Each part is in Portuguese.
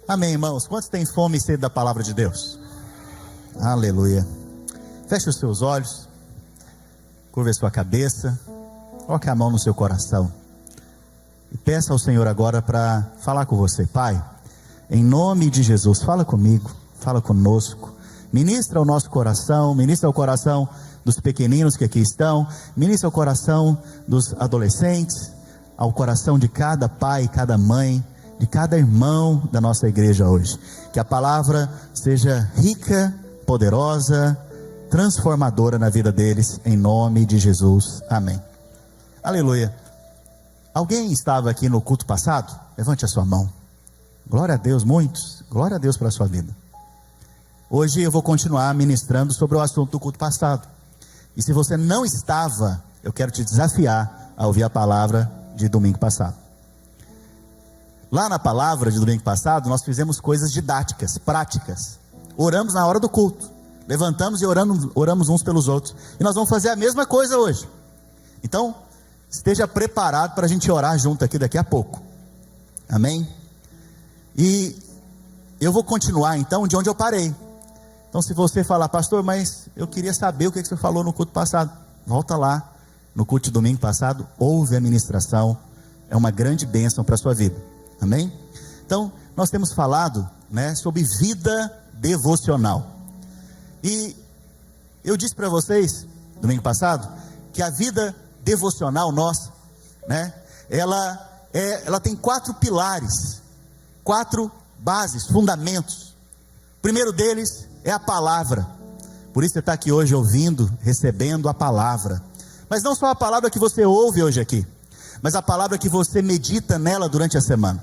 Amém, irmãos? Quantos têm fome e sede da palavra de Deus? Aleluia. Feche os seus olhos, curva a sua cabeça, coloque a mão no seu coração e peça ao Senhor agora para falar com você. Pai, em nome de Jesus, fala comigo, fala conosco, ministra o nosso coração, ministra o coração dos pequeninos que aqui estão, ministra o coração dos adolescentes, ao coração de cada pai, cada mãe, de cada irmão da nossa igreja hoje. Que a palavra seja rica, poderosa, transformadora na vida deles, em nome de Jesus, amém. Aleluia. Alguém estava aqui no culto passado? Levante a sua mão. Glória a Deus, muitos. Glória a Deus pela sua vida. Hoje eu vou continuar ministrando sobre o assunto do culto passado. E se você não estava, eu quero te desafiar a ouvir a palavra de domingo passado. Lá na palavra de domingo passado, nós fizemos coisas didáticas, práticas. Oramos na hora do culto, levantamos e oramos uns pelos outros. E nós vamos fazer a mesma coisa hoje. Então, esteja preparado para a gente orar junto aqui daqui a pouco. Amém? E eu vou continuar então de onde eu parei. Então, se você falar, pastor, mas eu queria saber o que você falou no culto passado, volta lá no culto de domingo passado, ouve a ministração, é uma grande bênção para a sua vida. Amém? Então, nós temos falado, sobre vida devocional. E eu disse para vocês, domingo passado, que a vida devocional nossa, ela tem 4 pilares, 4 bases, fundamentos. O primeiro deles é a palavra. Por isso você está aqui hoje ouvindo, recebendo a palavra. Mas não só a palavra que você ouve hoje aqui, mas a palavra que você medita nela durante a semana.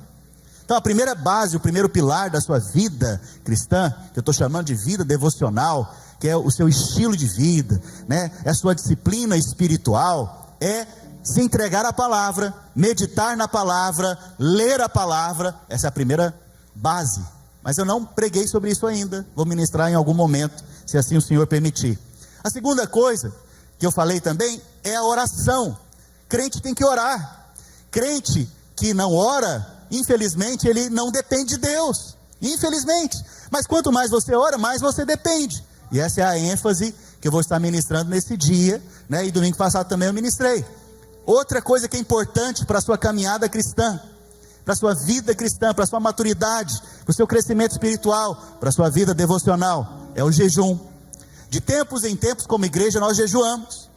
Então a primeira base, o primeiro pilar da sua vida cristã, que eu estou chamando de vida devocional, que é o seu estilo de vida, é a sua disciplina espiritual, é se entregar à palavra, meditar na palavra, ler a palavra. Essa é a primeira base. Mas eu não preguei sobre isso ainda, vou ministrar em algum momento, se assim o Senhor permitir. A segunda coisa que eu falei também é a oração. Crente tem que orar. Crente que não ora, infelizmente ele não depende de Deus, infelizmente. Mas quanto mais você ora, mais você depende. E essa é a ênfase que eu vou estar ministrando nesse dia, e domingo passado também eu ministrei. Outra coisa que é importante para a sua caminhada cristã, para a sua vida cristã, para a sua maturidade, para o seu crescimento espiritual, para a sua vida devocional, é o jejum. De tempos em tempos, como igreja, nós jejuamos,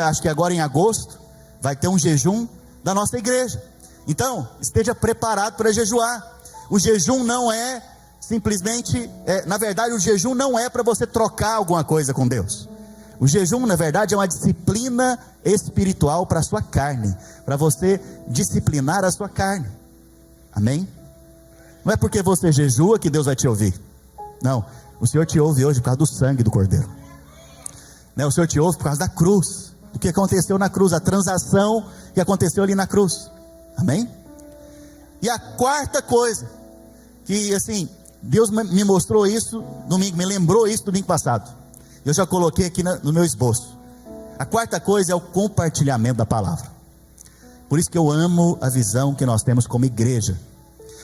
acho que agora em agosto vai ter um jejum da nossa igreja. Então, esteja preparado para jejuar. O jejum não é simplesmente, na verdade o jejum não é para você trocar alguma coisa com Deus. O jejum na verdade é uma disciplina espiritual para a sua carne, para você disciplinar a sua carne. Amém? Não é porque você jejua que Deus vai te ouvir. Não, o Senhor te ouve hoje por causa do sangue do Cordeiro. O Senhor te ouve por causa da cruz, do que aconteceu na cruz, a transação que aconteceu ali na cruz. Amém? E a quarta coisa, que assim, Deus me mostrou isso domingo, me lembrou isso domingo passado. Eu já coloquei aqui no meu esboço. A quarta coisa é o compartilhamento da palavra. Por isso que eu amo a visão que nós temos como igreja,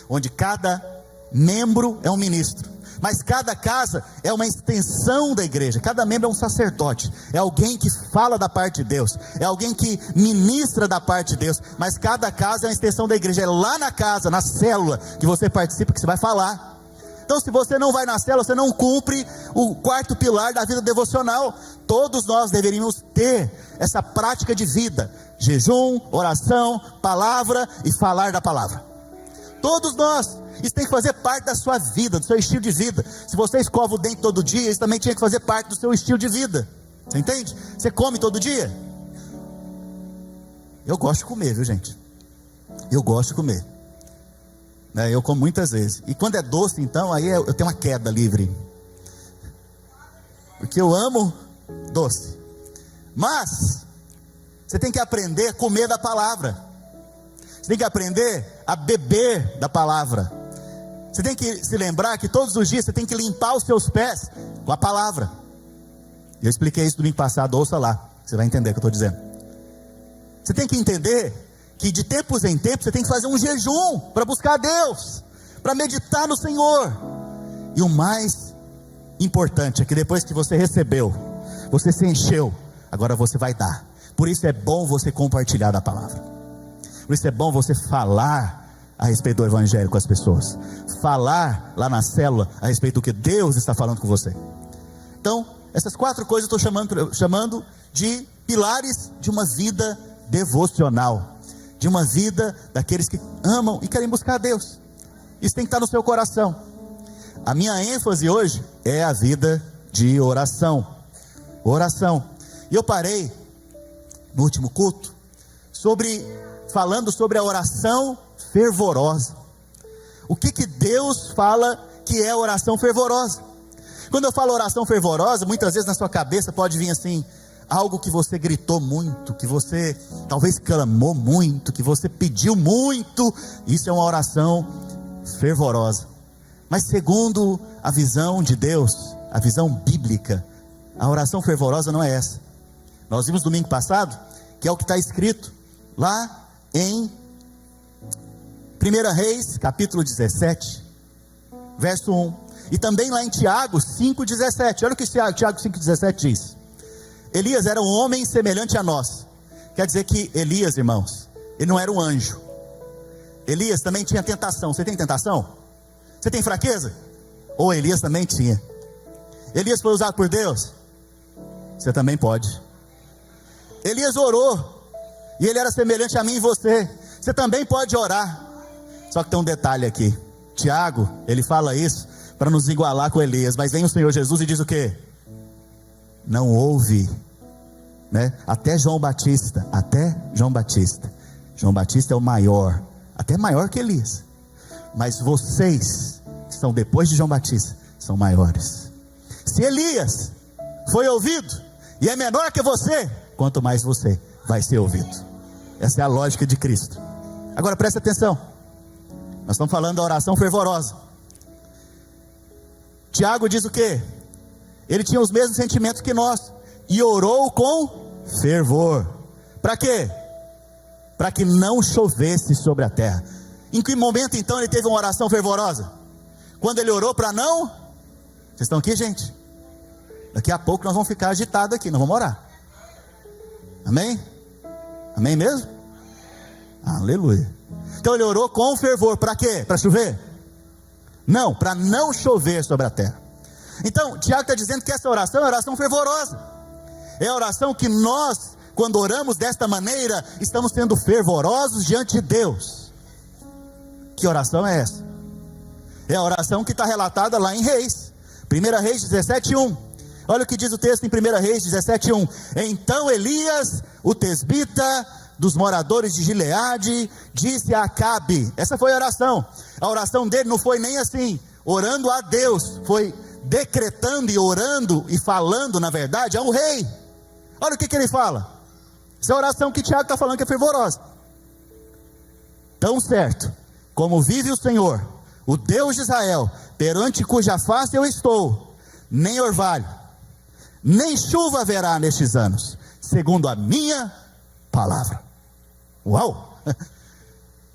onde cada membro é um ministro, mas cada casa é uma extensão da igreja. Cada membro é um sacerdote, é alguém que fala da parte de Deus, é alguém que ministra da parte de Deus. Mas cada casa é uma extensão da igreja. É lá na casa, na célula que você participa, que você vai falar. Então se você não vai na célula, você não cumpre o quarto pilar da vida devocional. Todos nós deveríamos ter essa prática de vida: jejum, oração, palavra e falar da palavra. Todos nós. Isso tem que fazer parte da sua vida, do seu estilo de vida. Se você escova o dente todo dia, isso também tinha que fazer parte do seu estilo de vida. Você entende? Você come todo dia? Eu gosto de comer, viu, gente? Eu gosto de comer. Eu como muitas vezes. E quando é doce, então, aí eu tenho uma queda livre. Porque eu amo doce. Mas você tem que aprender a comer da palavra. Você tem que aprender a beber da palavra. Você tem que se lembrar que todos os dias você tem que limpar os seus pés com a palavra. Eu expliquei isso domingo passado, ouça lá, você vai entender o que eu estou dizendo. Você tem que entender que de tempos em tempos você tem que fazer um jejum para buscar a Deus, para meditar no Senhor. E o mais importante é que depois que você recebeu, você se encheu, agora você vai dar. Por isso é bom você compartilhar da palavra. Por isso é bom você falar a respeito do evangelho com as pessoas. Falar lá na célula a respeito do que Deus está falando com você. Então, essas 4 coisas eu estou chamando de pilares de uma vida devocional. De uma vida daqueles que amam e querem buscar a Deus. Isso tem que estar no seu coração. A minha ênfase hoje é a vida de oração. Oração. E eu parei no último culto falando sobre a oração fervorosa. O que Deus fala que é oração fervorosa? Quando eu falo oração fervorosa, muitas vezes na sua cabeça pode vir assim, algo que você gritou muito, que você talvez clamou muito, que você pediu muito. Isso é uma oração fervorosa. Mas segundo a visão de Deus, a visão bíblica, a oração fervorosa não é essa. Nós vimos domingo passado, que é o que está escrito lá em 1 Reis, capítulo 17, verso 1. E também lá em Tiago 5,17. Olha o que Tiago 5,17 diz. Elias era um homem semelhante a nós. Quer dizer que Elias, irmãos, ele não era um anjo. Elias também tinha tentação. Você tem tentação? Você tem fraqueza? Ou Elias também tinha. Elias foi usado por Deus? Você também pode. Elias orou, e ele era semelhante a mim e você. Você também pode orar. Só que tem um detalhe aqui. Tiago, ele fala isso para nos igualar com Elias. Mas vem o Senhor Jesus e diz o quê? Não houve, né? Até João Batista. João Batista é o maior, até maior que Elias. Mas vocês, que estão depois de João Batista, são maiores. Se Elias foi ouvido, e é menor que você, quanto mais você vai ser ouvido. Essa é a lógica de Cristo. Agora presta atenção. Nós estamos falando da oração fervorosa. Tiago diz o quê? Ele tinha os mesmos sentimentos que nós, e orou com fervor. Para quê? Para que não chovesse sobre a terra. Em que momento então ele teve uma oração fervorosa? Quando ele orou para não... Vocês estão aqui, gente? Daqui a pouco nós vamos ficar agitados aqui, nós vamos orar. Amém? Amém mesmo? Aleluia. Então ele orou com fervor, para quê? Para chover? Não, para não chover sobre a terra. Então, Tiago está dizendo que essa oração é oração fervorosa. É a oração que nós, quando oramos desta maneira, estamos sendo fervorosos diante de Deus. Que oração é essa? É a oração que está relatada lá em Reis. 1 Reis 17:1. Olha o que diz o texto em 1 Reis 17:1. Então Elias, o tesbita dos moradores de Gileade, disse a Acabe. Essa foi a oração. A oração dele não foi nem assim, orando a Deus. Foi decretando e orando e falando, na verdade, ao rei. Olha o que ele fala. Essa é a oração que Tiago está falando que é fervorosa. Tão certo como vive o Senhor, o Deus de Israel, perante cuja face eu estou, nem orvalho, nem chuva haverá nestes anos, segundo a minha palavra. Uau!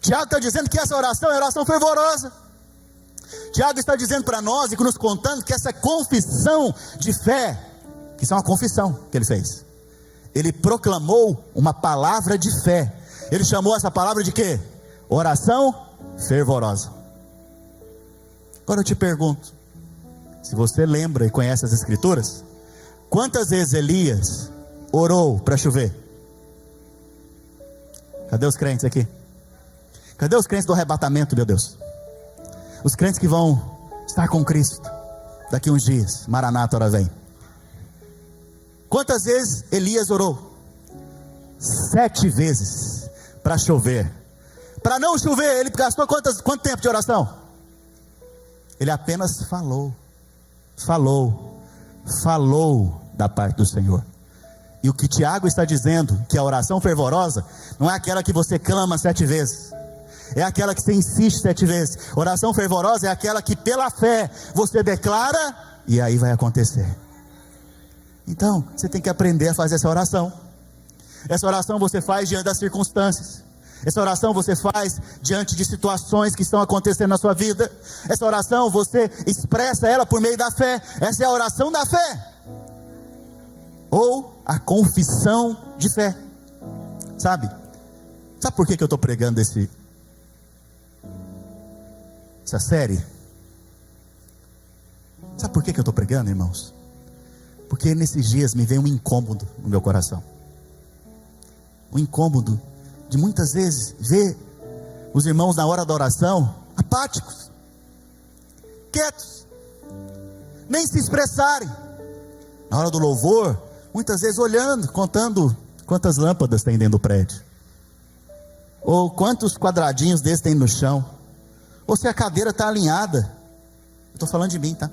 Tiago está dizendo que essa oração é oração fervorosa. Tiago está dizendo para nós e nos contando que essa confissão de fé, que isso é uma confissão que ele fez. Ele proclamou uma palavra de fé. Ele chamou essa palavra de quê? Oração fervorosa. Agora eu te pergunto, se você lembra e conhece as escrituras, quantas vezes Elias orou para chover? Cadê os crentes aqui? Cadê os crentes do arrebatamento, meu Deus? Os crentes que vão estar com Cristo daqui uns dias. Maranata, ora vem. Quantas vezes Elias orou? 7 vezes para chover. Para não chover, ele gastou quanto tempo de oração? Ele apenas falou da parte do Senhor. E o que Tiago está dizendo, que a oração fervorosa, não é aquela que você clama 7 vezes, é aquela que você insiste 7 vezes. Oração fervorosa é aquela que pela fé você declara, e aí vai acontecer. Então, você tem que aprender a fazer essa oração. Essa oração você faz diante das circunstâncias. Essa oração você faz diante de situações que estão acontecendo na sua vida. Essa oração você expressa ela por meio da fé. Essa é a oração da fé, ou a confissão de fé. Sabe por que eu estou pregando essa série? Sabe por que eu estou pregando, irmãos? Porque nesses dias me veio um incômodo no meu coração. Um incômodo de muitas vezes ver os irmãos na hora da oração apáticos, quietos, nem se expressarem. Na hora do louvor, muitas vezes olhando, contando quantas lâmpadas tem dentro do prédio, ou quantos quadradinhos desses tem no chão, ou se a cadeira está alinhada. Eu estou falando de mim, tá?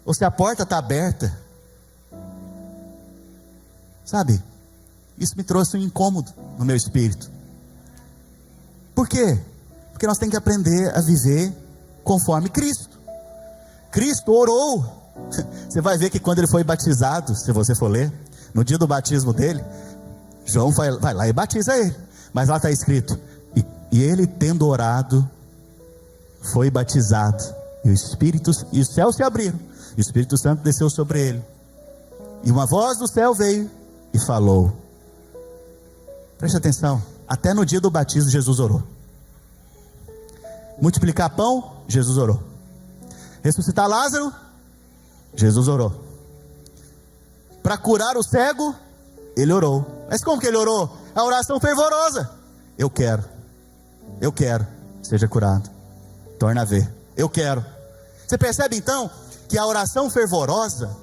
Ou se a porta está aberta. Sabe, isso me trouxe um incômodo no meu espírito. Por quê? Porque nós temos que aprender a viver conforme Cristo. Cristo orou. Você vai ver que quando ele foi batizado, se você for ler, no dia do batismo dele, João vai lá e batiza ele. Mas lá está escrito: e ele, tendo orado, foi batizado, e os céus se abriram, e o Espírito Santo desceu sobre ele, e uma voz do céu veio e falou. Preste atenção, até no dia do batismo Jesus orou. Multiplicar pão, Jesus orou. Ressuscitar Lázaro, Jesus orou. Para curar o cego, ele orou. Mas como que ele orou? A oração fervorosa: eu quero, seja curado, torna a ver, eu quero. Você percebe então que a oração fervorosa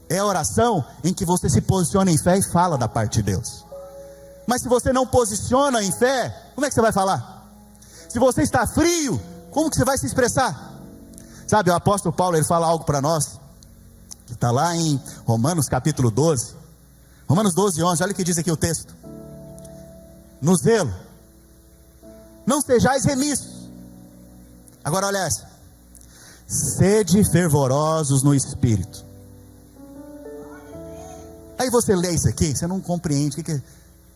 é a oração em que você se posiciona em fé e fala da parte de Deus. Mas se você não posiciona em fé, como é que você vai falar? Se você está frio, como que você vai se expressar? Sabe, o apóstolo Paulo, ele fala algo para nós, que está lá em Romanos capítulo 12, Romanos 12, 11, olha o que diz aqui o texto: no zelo, não sejais remissos. Agora olha essa: sede fervorosos no Espírito. Aí você lê isso aqui, você não compreende o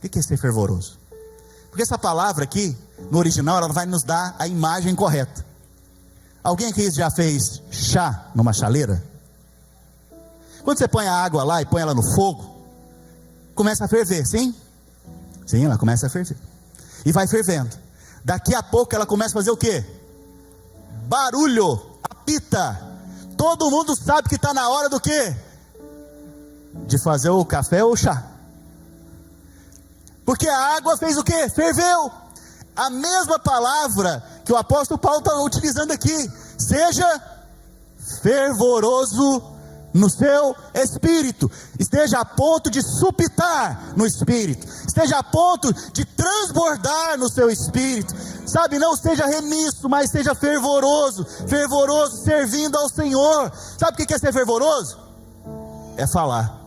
que é ser fervoroso. Porque essa palavra aqui, no original, ela vai nos dar a imagem correta. Alguém aqui já fez chá numa chaleira? Quando você põe a água lá e põe ela no fogo, começa a ferver, sim? Sim, ela começa a ferver. E vai fervendo. Daqui a pouco ela começa a fazer o quê? Barulho, apita. Todo mundo sabe que está na hora do quê? De fazer o café ou o chá. Porque a água fez o quê? Ferveu. A mesma palavra que o apóstolo Paulo está utilizando aqui: seja fervoroso no seu espírito, esteja a ponto de supitar no espírito, esteja a ponto de transbordar no seu espírito, sabe, não seja remisso, mas seja fervoroso, servindo ao Senhor. Sabe o que é ser fervoroso? É falar,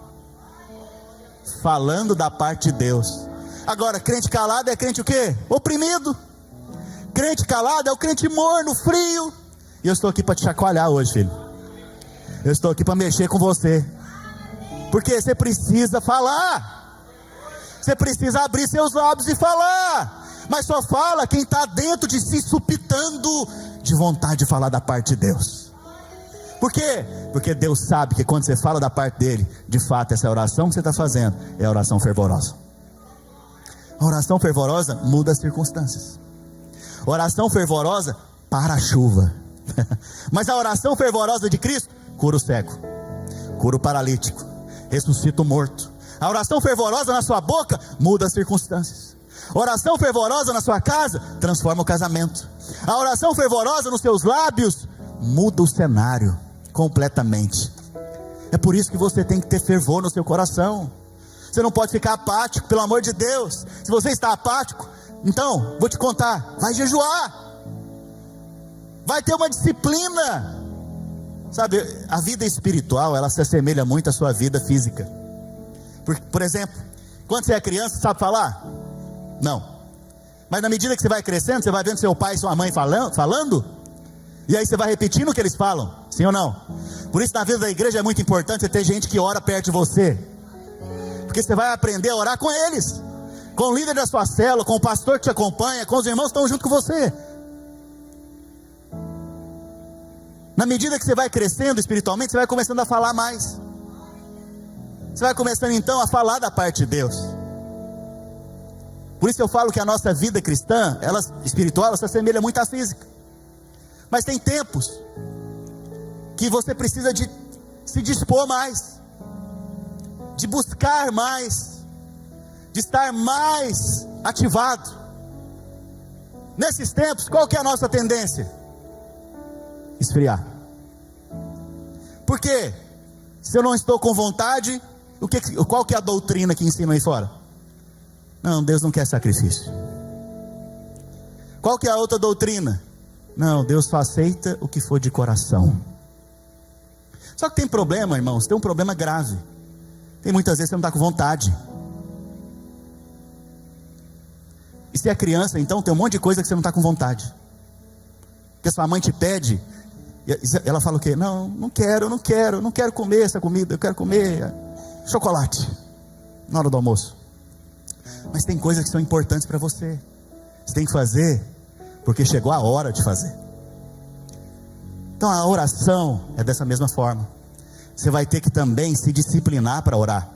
falando da parte de Deus. Agora, crente calado é crente o quê? Oprimido. Crente calado é o crente morno, frio. E eu estou aqui para te chacoalhar hoje, filho. Eu estou aqui para mexer com você, porque você precisa falar. Você precisa abrir seus lábios e falar. Mas só fala quem está dentro de si, supitando de vontade de falar da parte de Deus. Por quê? Porque Deus sabe que quando você fala da parte dele, de fato essa oração que você está fazendo é a oração fervorosa. A oração fervorosa muda as circunstâncias. A oração fervorosa para a chuva. Mas a oração fervorosa de Cristo cura o cego, cura o paralítico, ressuscita o morto. A oração fervorosa na sua boca muda as circunstâncias. A oração fervorosa na sua casa transforma o casamento. A oração fervorosa nos seus lábios muda o cenário completamente. É por isso que você tem que ter fervor no seu coração. Você não pode ficar apático, pelo amor de Deus. Se você está apático, então, vou te contar, vai jejuar, vai ter uma disciplina. Sabe, a vida espiritual, ela se assemelha muito à sua vida física. Por exemplo, quando você é criança, sabe falar? Não. Mas na medida que você vai crescendo, você vai vendo seu pai e sua mãe falando, e aí você vai repetindo o que eles falam, sim ou não? Por isso na vida da igreja é muito importante você ter gente que ora perto de você, porque você vai aprender a orar com eles. com o líder da sua célula, com o pastor que te acompanha, com os irmãos que estão junto com você. Na medida que você vai crescendo espiritualmente, você vai começando a falar mais. Você vai começando então a falar da parte de Deus. Por isso eu falo que a nossa vida cristã, espiritual, ela se assemelha muito à física. Mas tem tempos que você precisa de se dispor mais, de buscar mais, de estar mais ativado. Nesses tempos, qual que é a nossa tendência? Esfriar. Por quê? Se eu não estou com vontade, qual que é a doutrina que ensina aí fora? Não, Deus não quer sacrifício. Qual que é a outra doutrina? Não, Deus só aceita o que for de coração. Só que tem problema, irmãos, tem um problema grave. Tem muitas vezes que você não está com vontade. E se é criança, então tem um monte de coisa que você não está com vontade. Porque sua mãe te pede, e ela fala o quê? Não quero comer essa comida, eu quero comer chocolate na hora do almoço. Mas tem coisas que são importantes para você. Você tem que fazer, porque chegou a hora de fazer. Então a oração é dessa mesma forma. Você vai ter que também se disciplinar para orar.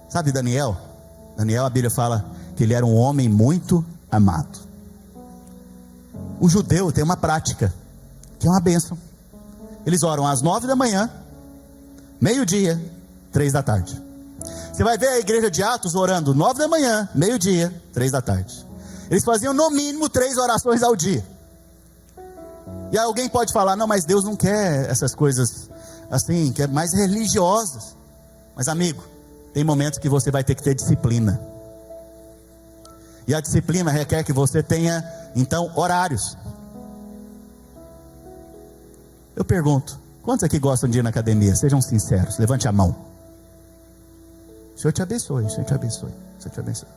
Sabe Daniel? Daniel, a Bíblia fala que ele era um homem muito amado. O judeu tem uma prática, que é uma bênção. Eles oram às 9 da manhã, meio-dia, 3 da tarde. Você vai ver a igreja de Atos orando 9 da manhã, meio-dia, 3 da tarde. Eles faziam no mínimo 3 orações ao dia. E alguém pode falar, não, mas Deus não quer essas coisas assim, que é mais religiosas. Mas amigo, tem momentos que você vai ter que ter disciplina. E a disciplina requer que você tenha, então, horários. Eu pergunto, quantos aqui gostam de ir na academia? Sejam sinceros, levante a mão. O Senhor te abençoe, o Senhor te abençoe, o Senhor te abençoe.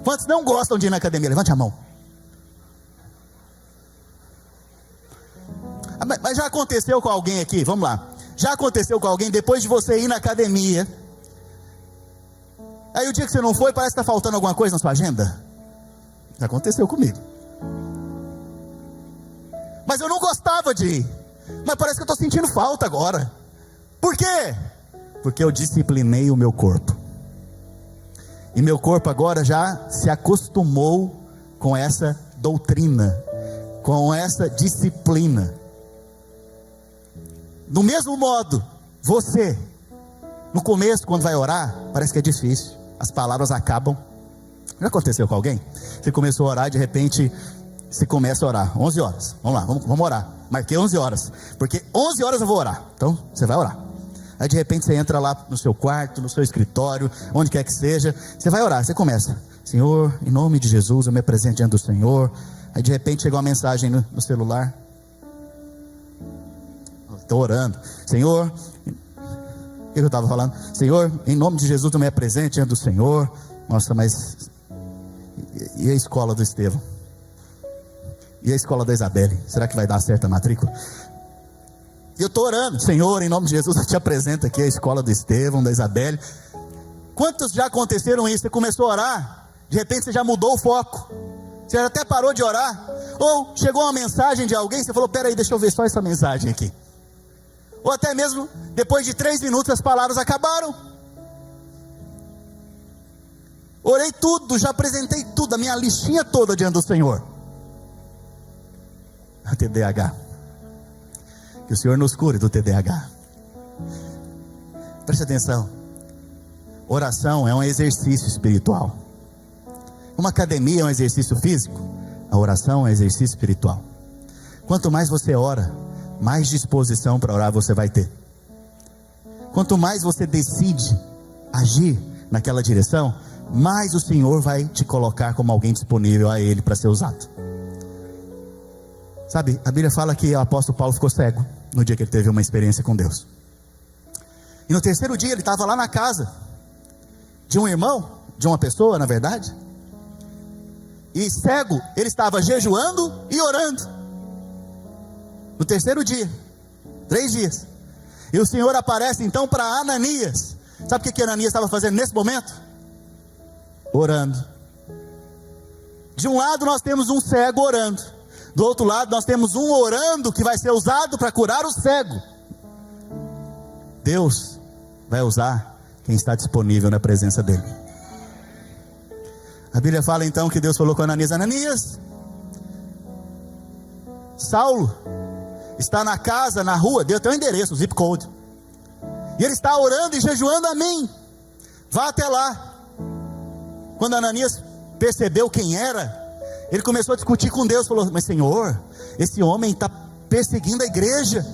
Quantos não gostam de ir na academia? Levante a mão. Mas já aconteceu com alguém aqui, vamos lá. Já aconteceu com alguém, depois de você ir na academia, aí o dia que você não foi, parece que está faltando alguma coisa na sua agenda? Já aconteceu comigo. Mas eu não gostava de ir. Mas parece que eu estou sentindo falta agora. Por quê? Porque eu disciplinei o meu corpo. E meu corpo agora já se acostumou com essa doutrina, com essa disciplina. Do mesmo modo, você, no começo, quando vai orar, parece que é difícil, as palavras acabam. Já aconteceu com alguém? Você começou a orar e de repente você começa a orar, 11 horas, vamos lá, vamos orar. Marquei 11 horas, porque 11 horas eu vou orar, então você vai orar. Aí de repente você entra lá no seu quarto, no seu escritório, onde quer que seja, você vai orar, você começa, Senhor, em nome de Jesus, eu me apresento diante do Senhor. Aí de repente chega uma mensagem no celular, estou orando, Senhor, o que eu estava falando? Senhor, em nome de Jesus eu me apresento diante do Senhor. Nossa, mas e a escola do Estevão? E a escola da Isabelle? Será que vai dar certo a matrícula? E eu estou orando, Senhor, em nome de Jesus eu te apresento aqui a escola do Estevão, da Isabelle. Quantos já aconteceram isso? Você começou a orar, de repente você já mudou o foco, você até parou de orar, ou chegou uma mensagem de alguém, você falou, peraí, deixa eu ver só essa mensagem aqui. Ou até mesmo, depois de 3 minutos as palavras acabaram. Orei tudo, já apresentei tudo, a minha listinha toda diante do Senhor. A TDAH. Que o Senhor nos cure do TDAH. Preste atenção. Oração é um exercício espiritual. Uma academia é um exercício físico. A oração é um exercício espiritual. Quanto mais você ora, mais disposição para orar você vai ter. Quanto mais você decide agir naquela direção, mais o Senhor vai te colocar como alguém disponível a Ele para ser usado. Sabe, a Bíblia fala que o apóstolo Paulo ficou cego no dia que ele teve uma experiência com Deus. E no 3º dia ele estava lá na casa de um irmão, de uma pessoa na verdade, e cego, ele estava jejuando e orando. No 3º dia, 3 dias. E o Senhor aparece então para Ananias, Sabe o que Ananias estava fazendo nesse momento? Orando. De um lado nós temos um cego orando, do outro lado nós temos um orando que vai ser usado para curar o cego. Deus vai usar quem está disponível na presença dele. A Bíblia fala então que Deus falou com Ananias: Ananias, Saulo está na casa, na rua, deu até o endereço, o zip code, e ele está orando e jejuando a mim, vá até lá. Quando Ananias percebeu quem era, ele começou a discutir com Deus, falou: mas Senhor, esse homem está perseguindo a igreja,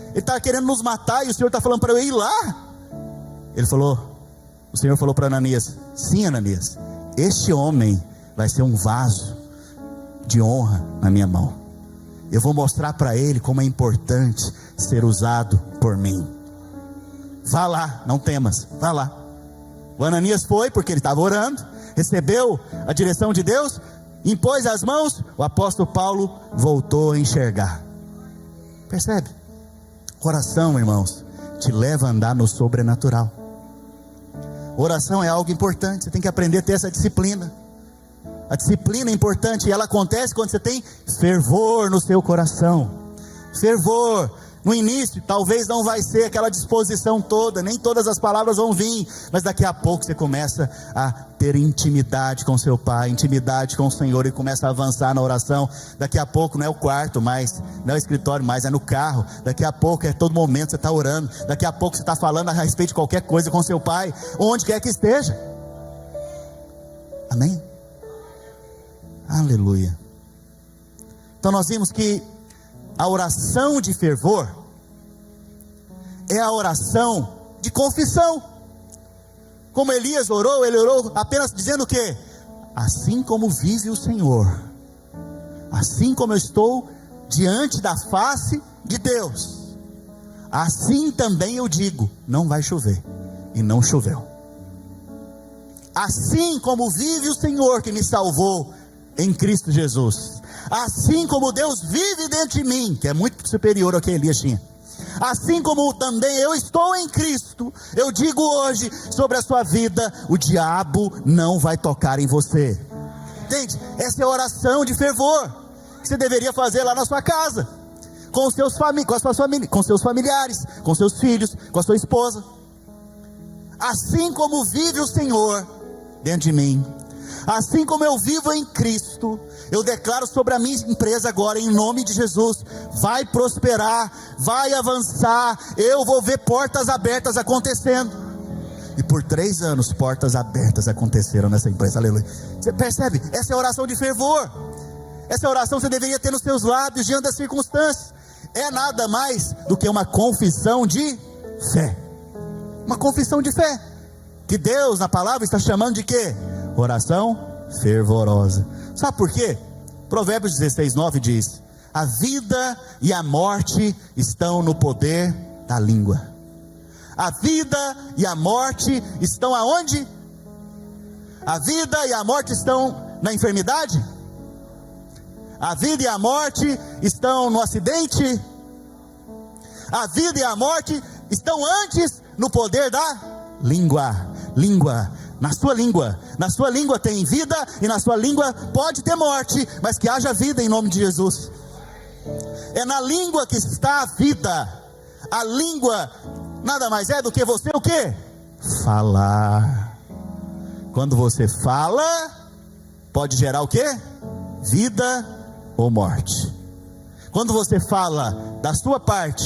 ele está querendo nos matar, e o Senhor está falando para eu ir lá. O Senhor falou para Ananias: sim, Ananias, este homem vai ser um vaso de honra na minha mão, eu vou mostrar para ele como é importante ser usado por mim. Vá lá, não temas, vá lá. O Ananias foi, porque ele estava orando, recebeu a direção de Deus, impôs as mãos, o apóstolo Paulo voltou a enxergar. Percebe? Oração, irmãos, te leva a andar no sobrenatural. Oração é algo importante, você tem que aprender a ter essa disciplina. A disciplina é importante e ela acontece quando você tem fervor no seu coração. Fervor. No início, talvez não vai ser aquela disposição toda, nem todas as palavras vão vir, mas daqui a pouco você começa a ter intimidade com seu Pai, intimidade com o Senhor, e começa a avançar na oração. Daqui a pouco não é o quarto mais, não é o escritório mais, é no carro. Daqui a pouco é todo momento você está orando. Daqui a pouco você está falando a respeito de qualquer coisa com seu Pai, onde quer que esteja. Amém? Aleluia. Então nós vimos que a oração de fervor é a oração de confissão. Como Elias orou, ele orou apenas dizendo o quê? Assim como vive o Senhor, assim como eu estou diante da face de Deus, assim também eu digo, não vai chover. E não choveu. Assim como vive o Senhor que me salvou em Cristo Jesus, assim como Deus vive dentro de mim, que é muito superior ao que Elias tinha, assim como também eu estou em Cristo, eu digo hoje sobre a sua vida: o diabo não vai tocar em você. Entende? Essa é a oração de fervor que você deveria fazer lá na sua casa, com seus familiares, com seus filhos, com a sua esposa. Assim como vive o Senhor dentro de mim, assim como eu vivo em Cristo, eu declaro sobre a minha empresa agora, em nome de Jesus: vai prosperar, vai avançar, eu vou ver portas abertas acontecendo. E por 3 anos, portas abertas aconteceram nessa empresa, aleluia. Você percebe? Essa é a oração de fervor. Essa oração você deveria ter nos seus lábios diante das circunstâncias. É nada mais do que uma confissão de fé. Uma confissão de fé, que Deus na palavra está chamando de quê? Oração fervorosa. Sabe por quê? Provérbios 16:9 diz: a vida e a morte estão no poder da língua. A vida e a morte estão aonde? A vida e a morte estão na enfermidade? A vida e a morte estão no acidente? A vida e a morte estão antes no poder da língua. Língua. Na sua língua tem vida, e na sua língua pode ter morte, mas que haja vida em nome de Jesus. É na língua que está a vida. A língua nada mais é do que você o quê? Falar. Quando você fala, pode gerar o quê? Vida ou morte. Quando você fala da sua parte,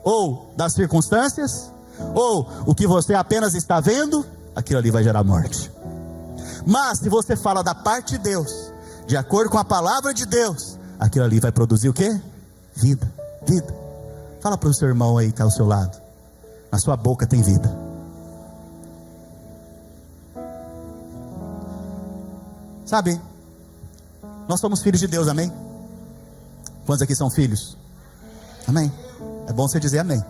ou das circunstâncias, ou o que você apenas está vendo, aquilo ali vai gerar morte. Mas se você fala da parte de Deus, de acordo com a palavra de Deus, aquilo ali vai produzir o quê? Vida, vida. Fala para o seu irmão aí que está ao seu lado: na sua boca tem vida. Sabe, nós somos filhos de Deus, amém? Quantos aqui são filhos? Amém? É bom você dizer amém.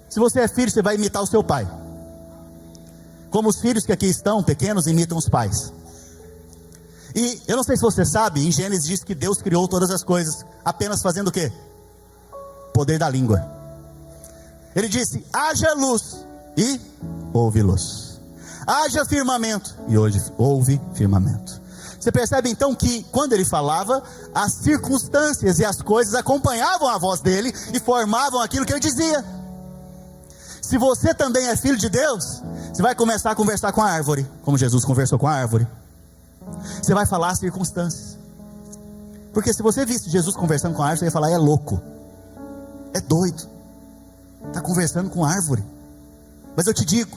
Se você é filho, você vai imitar o seu pai, como os filhos que aqui estão, pequenos, imitam os pais. E eu não sei se você sabe, em Gênesis diz que Deus criou todas as coisas apenas fazendo o quê? Poder da língua. Ele disse: haja luz, e houve luz. Haja firmamento e hoje houve firmamento. Você percebe então que quando ele falava, as circunstâncias e as coisas acompanhavam a voz dele e formavam aquilo que ele dizia. Se você também é filho de Deus, você vai começar a conversar com a árvore, como Jesus conversou com a árvore. Você vai falar as circunstâncias. Porque se você visse Jesus conversando com a árvore, você ia falar: é louco, é doido, está conversando com a árvore. Mas eu te digo,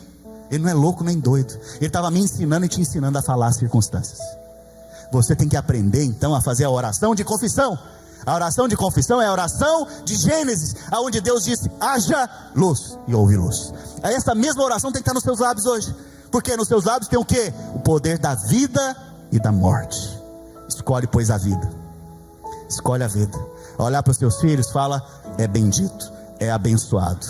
ele não é louco nem doido. Ele estava me ensinando e te ensinando a falar as circunstâncias. Você tem que aprender então a fazer a oração de confissão. A oração de confissão é a oração de Gênesis, onde Deus disse: haja luz, e houve luz. Essa mesma oração tem que estar nos seus lábios hoje. Porque nos seus lábios tem o quê? O poder da vida e da morte. Escolhe, pois, a vida. Escolhe a vida. Olhar para os seus filhos, fala: é bendito, é abençoado,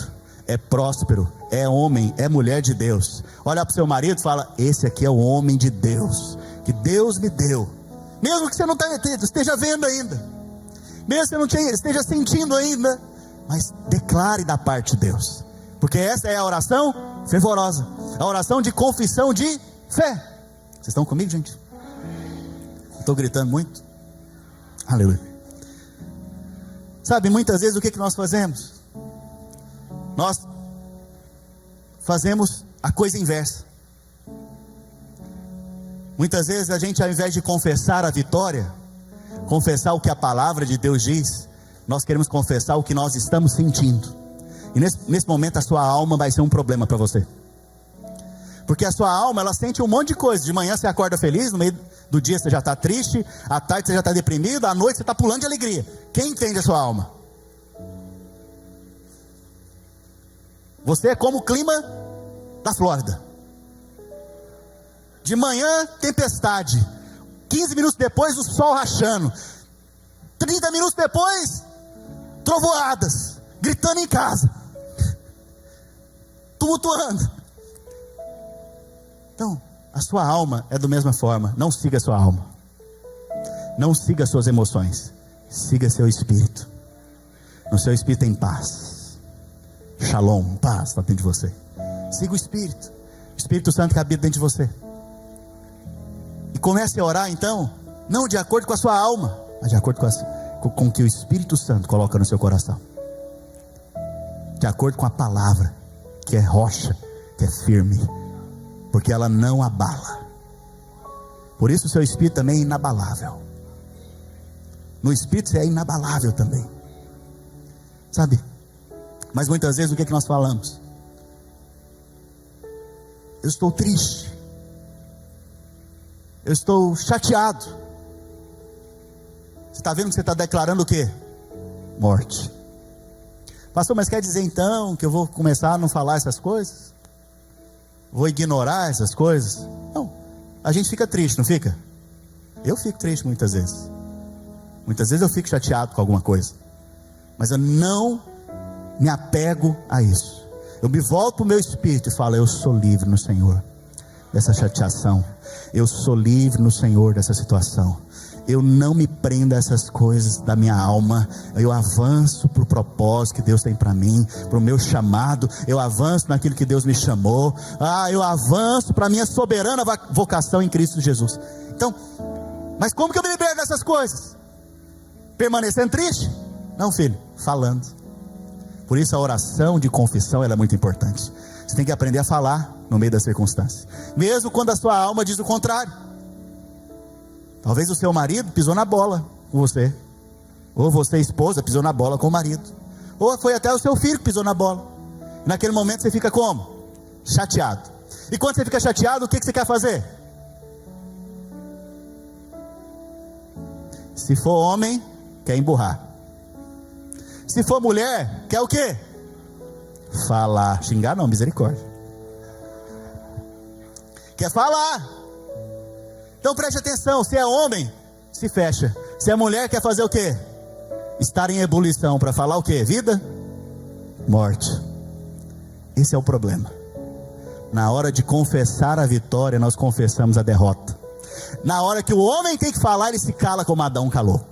é próspero, é homem, é mulher de Deus. Olhar para o seu marido, fala: esse aqui é o homem de Deus, que Deus me deu. Mesmo que você não esteja vendo ainda, mesmo que você não esteja sentindo ainda, mas declare da parte de Deus. Porque essa é a oração fervorosa, a oração de confissão de fé. Vocês estão comigo, gente? Estou gritando muito? Aleluia. Sabe, muitas vezes o que nós fazemos? Nós fazemos a coisa inversa. Muitas vezes a gente, ao invés de confessar a vitória, confessar o que a palavra de Deus diz, nós queremos confessar o que nós estamos sentindo. E nesse momento a sua alma vai ser um problema para você. Porque a sua alma, ela sente um monte de coisa. De manhã você acorda feliz, no meio do dia você já está triste, à tarde você já está deprimido, à noite você está pulando de alegria. Quem entende a sua alma? Você é como o clima da Flórida. De manhã, tempestade. 15 minutos depois, o sol rachando. 30 minutos depois, trovoadas, gritando em casa, tumultuando. Então, a sua alma é da mesma forma. Não siga a sua alma, não siga as suas emoções, siga seu espírito. No seu espírito tem paz, shalom, paz está dentro de você. Siga o Espírito, o Espírito Santo que habita dentro de você. E comece a orar então, não de acordo com a sua alma, mas de acordo com o que o Espírito Santo coloca no seu coração. De acordo com a palavra, que é rocha, que é firme, porque ela não abala. Por isso o seu espírito também é inabalável. No espírito você é inabalável também. Sabe? Mas muitas vezes o que nós falamos? Eu estou triste. Eu estou chateado. Você está vendo que você está declarando o quê? Morte. Pastor, mas quer dizer então que eu vou começar a não falar essas coisas? Vou ignorar essas coisas? Não. A gente fica triste, não fica? Eu fico triste muitas vezes. Muitas vezes eu fico chateado com alguma coisa. Mas eu não me apego a isso. Eu me volto para o meu espírito e falo: eu sou livre no Senhor dessa chateação. Eu sou livre no Senhor dessa situação. Eu não me prendo a essas coisas da minha alma. Eu avanço para o propósito que Deus tem para mim, para o meu chamado. Eu avanço naquilo que Deus me chamou. Eu avanço para a minha soberana vocação em Cristo Jesus. Então, mas como que eu me liberto dessas coisas? Permanecendo triste? Não, filho, falando. Por isso a oração de confissão, ela é muito importante. Você tem que aprender a falar no meio das circunstâncias, mesmo quando a sua alma diz o contrário. Talvez o seu marido pisou na bola com você, ou você, esposa, pisou na bola com o marido, ou foi até o seu filho que pisou na bola. Naquele momento você fica como? Chateado. E quando você fica chateado, o que você quer fazer? Se for homem, quer emburrar. Se for mulher, quer o quê? Falar. Xingar não, misericórdia. Quer falar. Então preste atenção, se é homem, se fecha. Se é mulher, quer fazer o quê? Estar em ebulição, para falar o quê? Vida? Morte. Esse é o problema. Na hora de confessar a vitória, nós confessamos a derrota. Na hora que o homem tem que falar, ele se cala como Adão calou.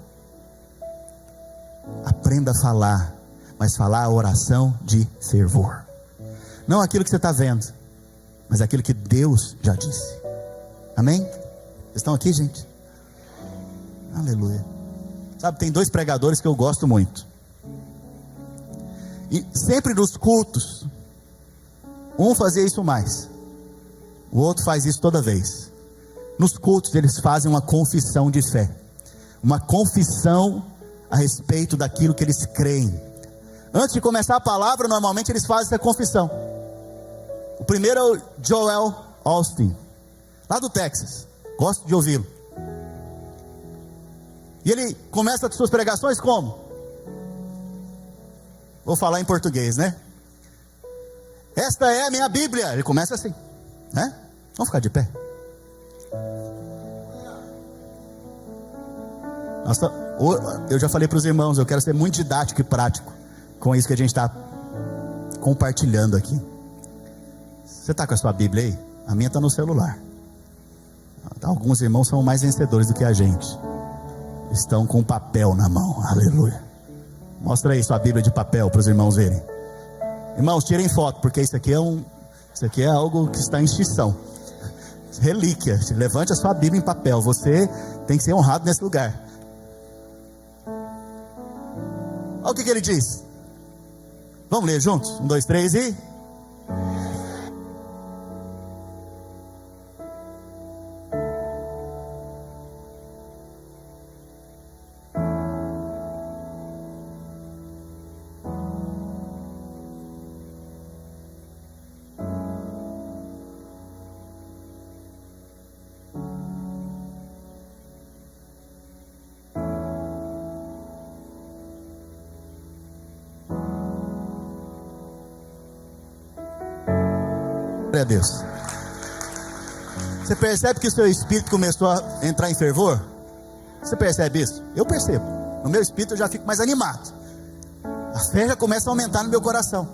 Aprenda a falar, mas falar a oração de fervor. Não aquilo que você está vendo, mas aquilo que Deus já disse. Amém? Vocês estão aqui, gente? Aleluia. Sabe, tem 2 pregadores que eu gosto muito. E sempre nos cultos, um fazia isso mais, o outro faz isso toda vez. Nos cultos eles fazem uma confissão de fé, uma confissão a respeito daquilo que eles creem. Antes de começar a palavra, normalmente eles fazem essa confissão. O primeiro é o Joel Austin, lá do Texas. Gosto de ouvi-lo. E ele começa as suas pregações como? Vou falar em português, né? Esta é a minha Bíblia. Ele começa assim, né? Vamos ficar de pé. Nossa, eu já falei para os irmãos, eu quero ser muito didático e prático com isso que a gente está compartilhando aqui. Você está com a sua Bíblia aí? A minha está no celular. Alguns irmãos são mais vencedores do que a gente. Estão com papel na mão. Aleluia. Mostra aí sua Bíblia de papel para os irmãos verem. Irmãos, tirem foto, porque isso aqui é algo que está em extinção. Relíquia. Levante a sua Bíblia em papel. Você tem que ser honrado nesse lugar. Olha o que ele diz. Vamos ler juntos? 1, 2, 3 e... Glória a Deus. Você percebe que o seu espírito começou a entrar em fervor? Você percebe isso? Eu percebo. No meu espírito eu já fico mais animado. A fé já começa a aumentar no meu coração.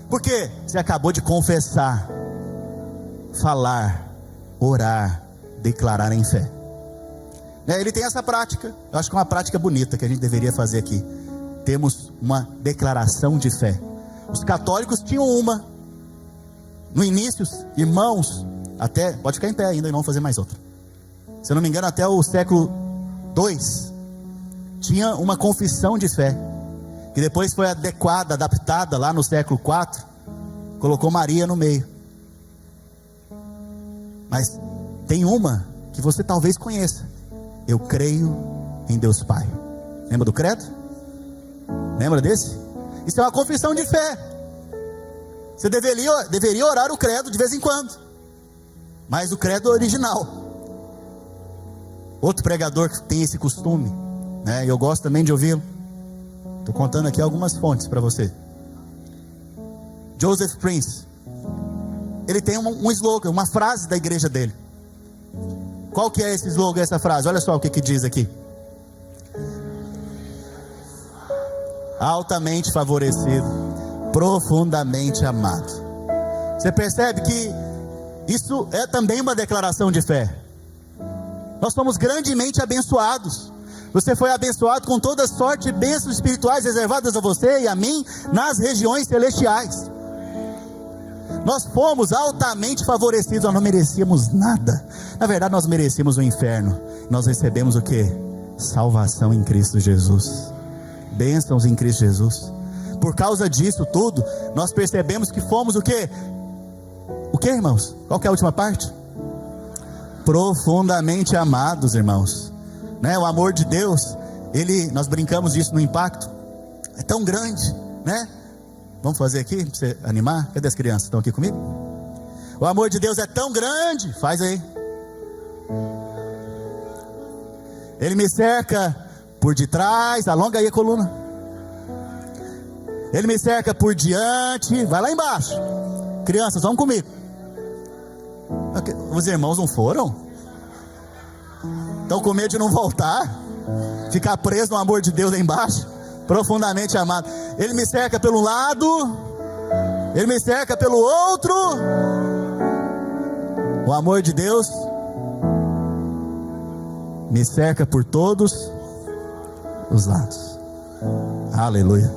Por quê? Você acabou de confessar, falar, orar, declarar em fé. Ele tem essa prática. Eu acho que é uma prática bonita que a gente deveria fazer aqui. Temos uma declaração de fé. Os católicos tinham uma. No início, irmãos, até, pode ficar em pé ainda e não fazer mais outra. Se eu não me engano, até o século II, tinha uma confissão de fé, que depois foi adequada, adaptada lá no século IV, colocou Maria no meio. Mas tem uma que você talvez conheça. Eu creio em Deus Pai. Lembra do credo? Lembra desse? Isso é uma confissão de fé. Você deveria orar o credo de vez em quando, mas o credo original. Outro pregador que tem esse costume, né? Eu gosto também de ouvi-lo. Estou contando aqui algumas fontes para você. Joseph Prince. Ele tem um slogan, uma frase da igreja dele. Qual que é esse slogan, essa frase? Olha só o que diz aqui. Altamente favorecido, profundamente amado. Você percebe que isso é também uma declaração de fé. Nós somos grandemente abençoados. Você foi abençoado com toda sorte de bênçãos espirituais reservadas a você e a mim nas regiões celestiais. Nós fomos altamente favorecidos. Nós não merecíamos nada. Na verdade, nós merecíamos o inferno. Nós recebemos o que? Salvação em Cristo Jesus. Bênçãos em Cristo Jesus. Por causa disso tudo, nós percebemos que fomos o quê? O que, irmãos? Qual que é a última parte? Profundamente amados, irmãos. Né? O amor de Deus, nós brincamos disso no impacto, é tão grande, né? Vamos fazer aqui, para você animar? Cadê as crianças? Estão aqui comigo? O amor de Deus é tão grande, faz aí. Ele me cerca por detrás, alonga aí a coluna. Ele me cerca por diante. Vai lá embaixo. Crianças, vão comigo. Os irmãos não foram? Estão com medo de não voltar? Ficar preso no amor de Deus lá embaixo? Profundamente amado. Ele me cerca pelo lado. Ele me cerca pelo outro. O amor de Deus me cerca por todos os lados. Aleluia.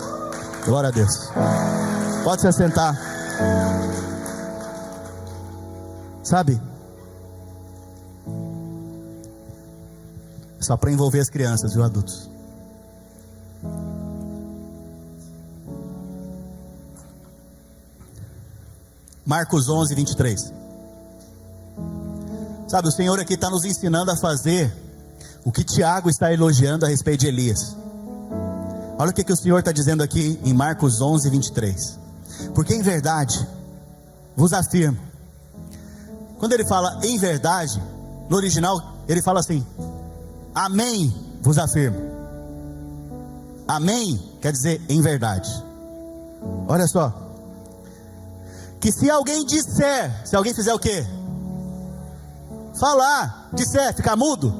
Glória a Deus. Pode se assentar. Sabe? Só para envolver as crianças e os adultos. Marcos 11, 23. Sabe, o Senhor aqui está nos ensinando a fazer o que Tiago está elogiando a respeito de Elias. Olha o que o Senhor está dizendo aqui em Marcos 11, 23. Porque em verdade vos afirmo. Quando ele fala em verdade, no original ele fala assim: amém vos afirmo. Amém quer dizer em verdade. Olha só. Que se alguém disser, se alguém fizer o quê? Falar, disser, ficar mudo.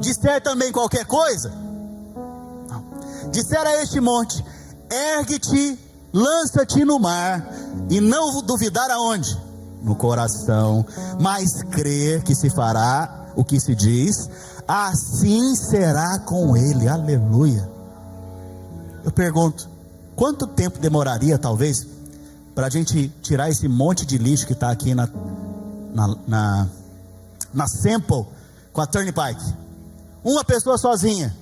Disser também qualquer coisa. Não. Disser a este monte: ergue-te, lança-te no mar, e não duvidar aonde? No coração, mas crer que se fará o que se diz, assim será com ele. Aleluia. Eu pergunto, quanto tempo demoraria talvez para a gente tirar esse monte de lixo que está aqui na Sample com a Turnpike? Uma pessoa sozinha,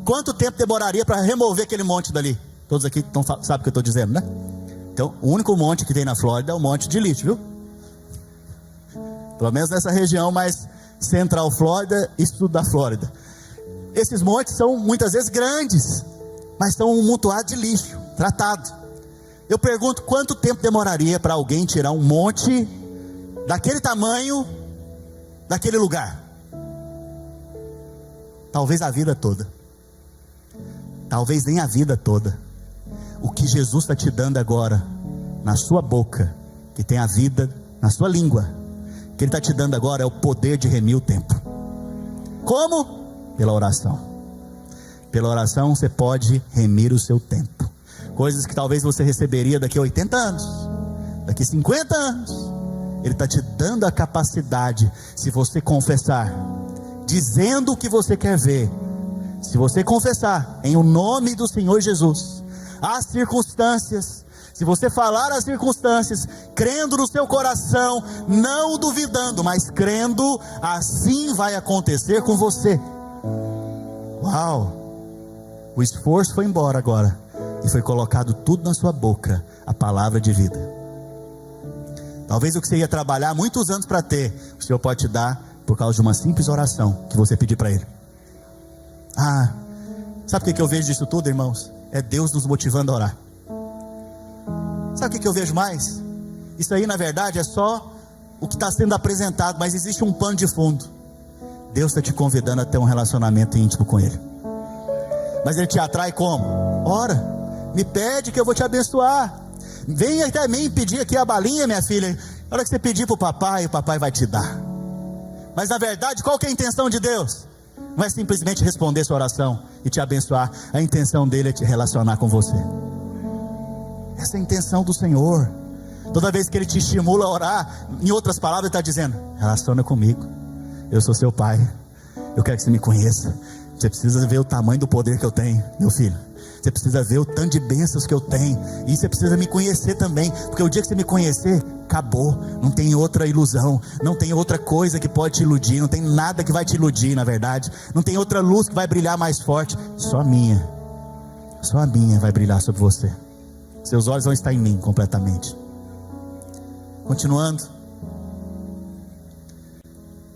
quanto tempo demoraria para remover aquele monte dali? Todos aqui sabem o que eu estou dizendo, né? Então, o único monte que tem na Flórida é um monte de lixo, viu? Pelo menos nessa região mais central Flórida e sul da Flórida. Esses montes são muitas vezes grandes, mas são um montoado de lixo tratado. Eu pergunto, quanto tempo demoraria para alguém tirar um monte daquele tamanho, daquele lugar? Talvez a vida toda. Talvez nem a vida toda. O que Jesus está te dando agora, na sua boca, que tem a vida na sua língua, que Ele está te dando agora é o poder de remir o tempo. Como? Pela oração. Pela oração você pode remir o seu tempo. Coisas que talvez você receberia daqui a 80 anos, daqui a 50 anos. Ele está te dando a capacidade, se você confessar, dizendo o que você quer ver. Se você confessar em o nome do Senhor Jesus, as circunstâncias, se você falar as circunstâncias, crendo no seu coração, não duvidando, mas crendo, assim vai acontecer com você. Uau! O esforço foi embora agora, e foi colocado tudo na sua boca, a palavra de vida. Talvez o que você ia trabalhar muitos anos para ter, o Senhor pode te dar por causa de uma simples oração que você pedir para Ele. Sabe o que eu vejo disso tudo, irmãos? É Deus nos motivando a orar. Sabe o que eu vejo mais? Isso aí na verdade é só o que está sendo apresentado, mas existe um pano de fundo. Deus está te convidando a ter um relacionamento íntimo com Ele. Mas Ele te atrai como? Ora, me pede que eu vou te abençoar. Venha até mim pedir aqui a balinha, minha filha. Na hora que você pedir para o papai vai te dar. Mas na verdade, qual que é a intenção de Deus? Não é simplesmente responder sua oração e te abençoar. A intenção dele é te relacionar com você. Essa é a intenção do Senhor. Toda vez que Ele te estimula a orar, em outras palavras Ele está dizendo: relaciona comigo, eu sou seu pai, eu quero que você me conheça. Você precisa ver o tamanho do poder que eu tenho, meu filho. Você precisa ver o tanto de bênçãos que eu tenho. E você precisa me conhecer também, porque o dia que você me conhecer, acabou. Não tem outra ilusão, não tem outra coisa que pode te iludir, não tem nada que vai te iludir, na verdade. Não tem outra luz que vai brilhar mais forte. Só a minha vai brilhar sobre você. Seus olhos vão estar em mim completamente. Continuando,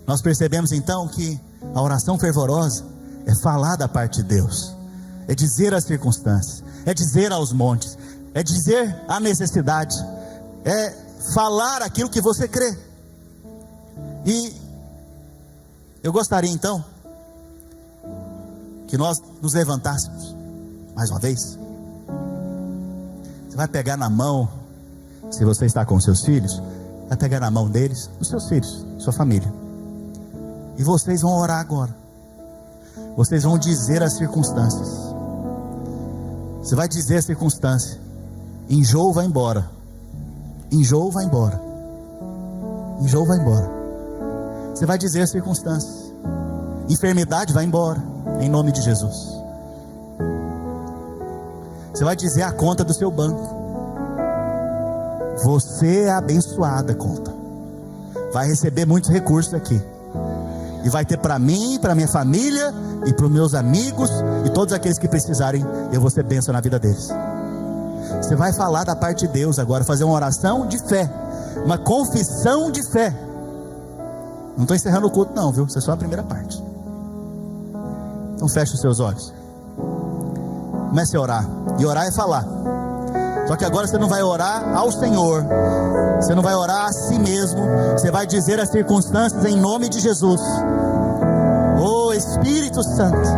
nós percebemos então que a oração fervorosa é falar da parte de Deus, é dizer as circunstâncias, é dizer aos montes, é dizer a necessidade, é falar aquilo que você crê. E eu gostaria então que nós nos levantássemos mais uma vez. Você vai pegar na mão, se você está com seus filhos, vai pegar na mão deles, os seus filhos, sua família, e vocês vão orar agora. Vocês vão dizer as circunstâncias. Você vai dizer a circunstância. Enjoo vai embora. Enjoo vai embora. Enjoo vai embora. Você vai dizer as circunstâncias. Enfermidade vai embora, em nome de Jesus. Você vai dizer a conta do seu banco. Você é abençoada, conta. Vai receber muitos recursos aqui. E vai ter para mim, para minha família e para os meus amigos e todos aqueles que precisarem. Eu vou ser bênção na vida deles. Você vai falar da parte de Deus agora, fazer uma oração de fé, uma confissão de fé. Não estou encerrando o culto não, viu? Isso é só a primeira parte. Então feche os seus olhos. Comece a orar. E orar é falar. Só que agora você não vai orar ao Senhor, você não vai orar a si mesmo, você vai dizer as circunstâncias em nome de Jesus. Oh Espírito Santo,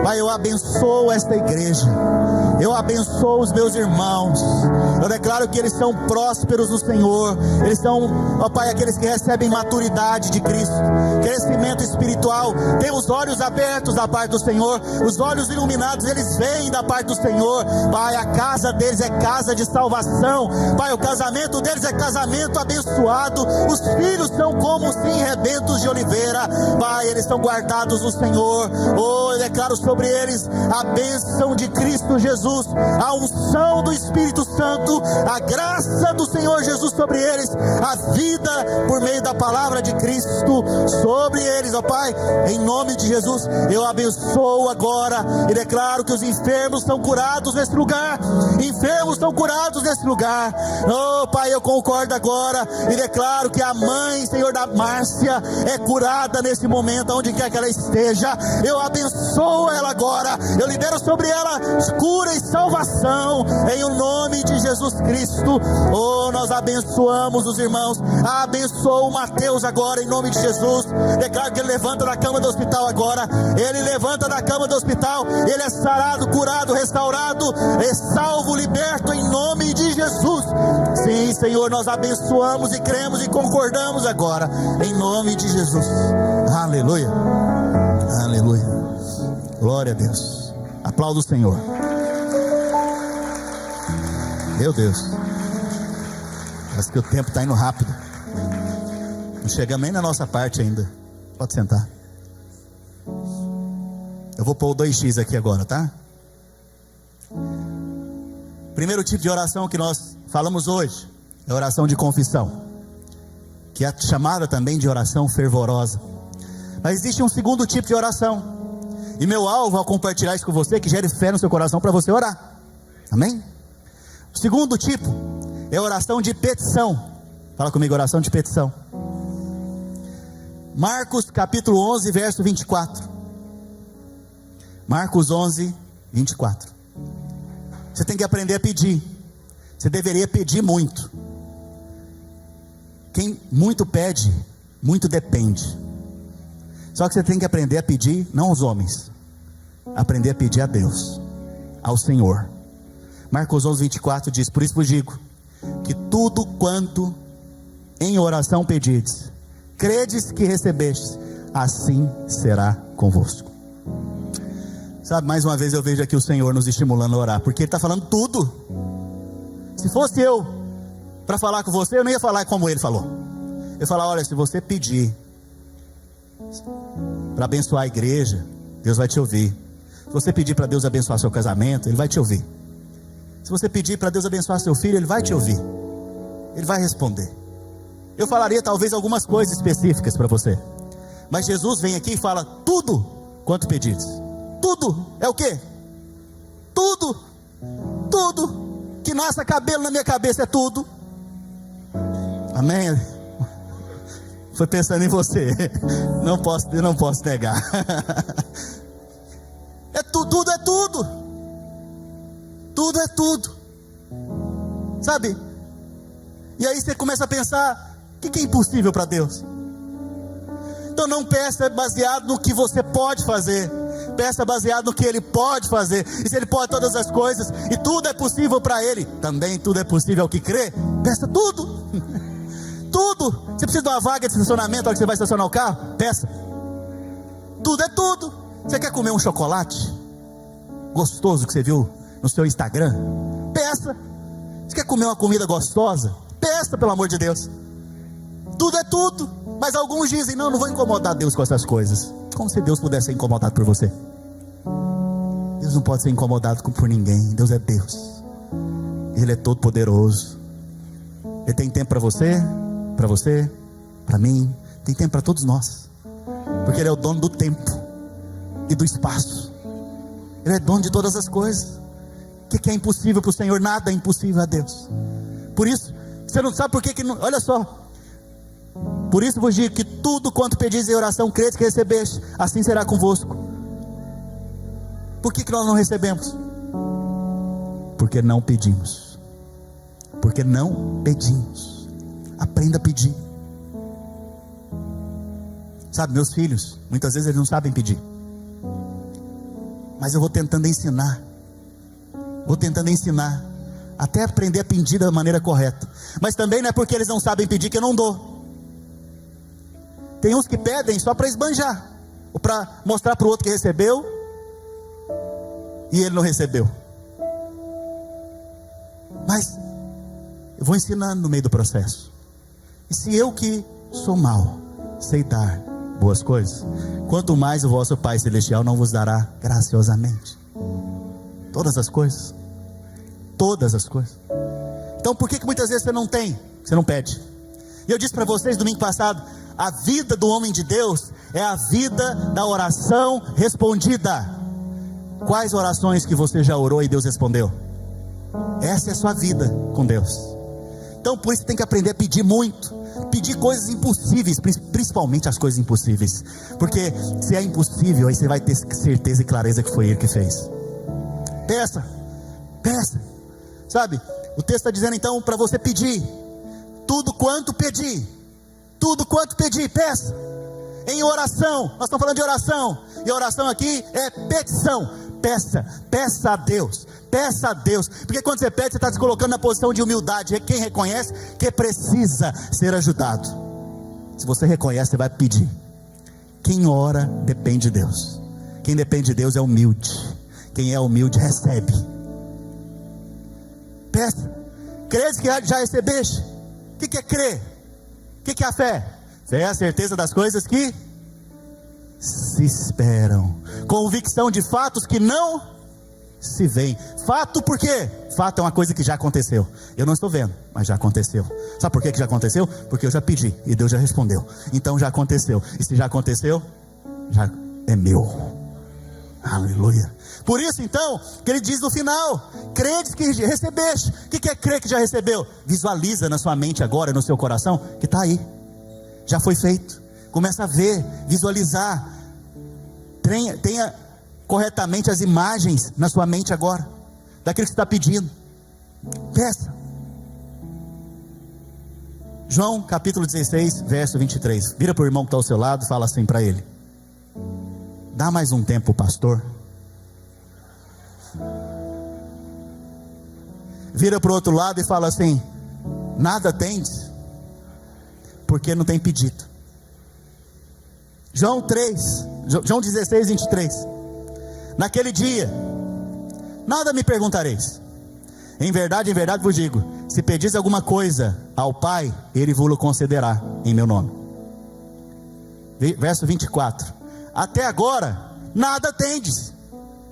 Pai, eu abençoo esta igreja, eu abençoo os meus irmãos, eu declaro que eles são prósperos no Senhor, eles são, ó Pai, aqueles que recebem maturidade de Cristo, crescimento espiritual, têm os olhos abertos da parte do Senhor, os olhos iluminados, eles veem da parte do Senhor. Pai, a casa deles é casa de salvação, Pai, o casamento deles é casamento abençoado, os filhos são como sim rebentos de oliveira, Pai, eles estão guardados no Senhor. Oh, eu declaro sobre eles a bênção de Cristo Jesus, a unção do Espírito Santo, a graça do Senhor Jesus sobre eles, a vida por meio da palavra de Cristo sobre eles, ó Pai, em nome de Jesus. Eu abençoo agora e declaro que os enfermos são curados nesse lugar, enfermos são curados nesse lugar. Oh Pai, eu concordo agora e declaro que a mãe, Senhor, da Márcia é curada nesse momento, onde quer que ela esteja. Eu abençoo ela agora, eu libero sobre ela cura e salvação em o nome de Jesus Cristo. Oh, nós abençoamos os irmãos. Abençoa o Mateus agora em nome de Jesus. Declaro que ele levanta da cama do hospital agora, ele levanta da cama do hospital, ele é sarado, curado, restaurado, é salvo, liberto em nome de Jesus. Sim, Senhor, nós abençoamos e cremos e concordamos agora em nome de Jesus. Aleluia, aleluia, glória a Deus. Aplauda o Senhor. Meu Deus, parece que o tempo está indo rápido. Não chegamos nem na nossa parte ainda. Pode sentar. Eu vou pôr o 2x aqui agora, tá? Primeiro tipo de oração que nós falamos hoje é a oração de confissão, que é chamada também de oração fervorosa. Mas existe um segundo tipo de oração, e meu alvo ao compartilhar isso com você é que gere fé no seu coração para você orar. Amém? O segundo tipo é a oração de petição. Fala comigo, oração de petição. Marcos capítulo 11, verso 24. Marcos 11, 24. Você tem que aprender a pedir. Você deveria pedir muito. Quem muito pede, muito depende. Só que você tem que aprender a pedir, não aos homens, aprender a pedir a Deus, ao Senhor. Marcos 11, 24 diz: por isso vos digo, que tudo quanto em oração pedides, credes que recebestes, assim será convosco. Sabe, mais uma vez eu vejo aqui o Senhor nos estimulando a orar, porque Ele está falando tudo. Se fosse eu para falar com você, eu não ia falar como Ele falou. Eu ia falar: olha, se você pedir para abençoar a igreja, Deus vai te ouvir. Se você pedir para Deus abençoar seu casamento, Ele vai te ouvir. Se você pedir para Deus abençoar seu filho, Ele vai te ouvir, Ele vai responder. Eu falaria talvez algumas coisas específicas para você, mas Jesus vem aqui e fala: tudo quanto pedires. Tudo é o quê? Tudo, tudo que nasça cabelo na minha cabeça é tudo. Amém? Foi pensando em você. Não posso negar. É tudo é tudo. Tudo é tudo. Sabe? E aí você começa a pensar: o que é impossível para Deus? Então não peça baseado no que você pode fazer, peça baseado no que Ele pode fazer. E se Ele pode todas as coisas, e tudo é possível para Ele, também tudo é possível ao que crê. Peça tudo. Tudo. Você precisa de uma vaga de estacionamento na hora que você vai estacionar o carro? Peça. Tudo é tudo. Você quer comer um chocolate gostoso que você viu no seu Instagram? Peça. Você quer comer uma comida gostosa? Peça, pelo amor de Deus. Tudo é tudo. Mas alguns dizem: não vou incomodar Deus com essas coisas. Como se Deus pudesse ser incomodado por você. Deus não pode ser incomodado por ninguém. Deus é Deus. Ele é todo poderoso. Ele tem tempo para você, para mim, tem tempo para todos nós, porque Ele é o dono do tempo e do espaço. Ele é dono de todas as coisas. O que é impossível para o Senhor? Nada é impossível a Deus. Por isso, você não sabe por que não, olha só. Por isso vos digo que tudo quanto pedis em oração, credes que recebeste, assim será convosco. Por que nós não recebemos? Porque não pedimos. Porque não pedimos. Aprenda a pedir. Sabe, meus filhos, muitas vezes eles não sabem pedir, mas eu vou tentando ensinar. Até aprender a pedir da maneira correta. Mas também não é porque eles não sabem pedir que eu não dou. Tem uns que pedem só para esbanjar, ou para mostrar para o outro que recebeu, e ele não recebeu. Mas eu vou ensinando no meio do processo. E se eu que sou mau sei dar boas coisas, quanto mais o vosso Pai Celestial não vos dará graciosamente todas as coisas. Então por que muitas vezes você não tem? Você não pede. E eu disse para vocês domingo passado, a vida do homem de Deus é a vida da oração respondida. Quais orações que você já orou e Deus respondeu? Essa é a sua vida com Deus. Então por isso tem que aprender a pedir muito. Pedir coisas impossíveis, principalmente as coisas impossíveis. Porque se é impossível, aí você vai ter certeza e clareza que foi Ele que fez. Peça. Sabe, o texto está dizendo então para você pedir. Tudo quanto pedir, peça. Em oração, nós estamos falando de oração. E oração aqui é petição. Peça a Deus. Porque quando você pede, você está se colocando na posição de humildade. É quem reconhece que precisa ser ajudado. Se você reconhece, você vai pedir. Quem ora depende de Deus. Quem depende de Deus é humilde. Quem é humilde recebe. Peça. Crês que já recebeste? O que é crer? O que é a fé? Fé é a certeza das coisas que se esperam, convicção de fatos que não se veem. Fato por quê? Fato é uma coisa que já aconteceu. Eu não estou vendo, mas já aconteceu. Sabe por que já aconteceu? Porque eu já pedi e Deus já respondeu. Então já aconteceu. E se já aconteceu, já é meu. Aleluia. Por isso então, que ele diz no final: credes que recebeste. O que é crer que já recebeu? Visualiza na sua mente agora, no seu coração, que está aí, já foi feito. Começa a ver, visualizar. Tenha corretamente as imagens na sua mente agora, daquilo que você está pedindo. Peça. João capítulo 16, verso 23. Vira para o irmão que está ao seu lado e fala assim para ele: dá mais um tempo, pastor. Vira para o outro lado e fala assim: nada tendes, porque não tem pedido. João 16, 23. Naquele dia, nada me perguntareis. Em verdade vos digo: se pedis alguma coisa ao Pai, Ele vos concederá em meu nome. Verso 24. Até agora, nada tendes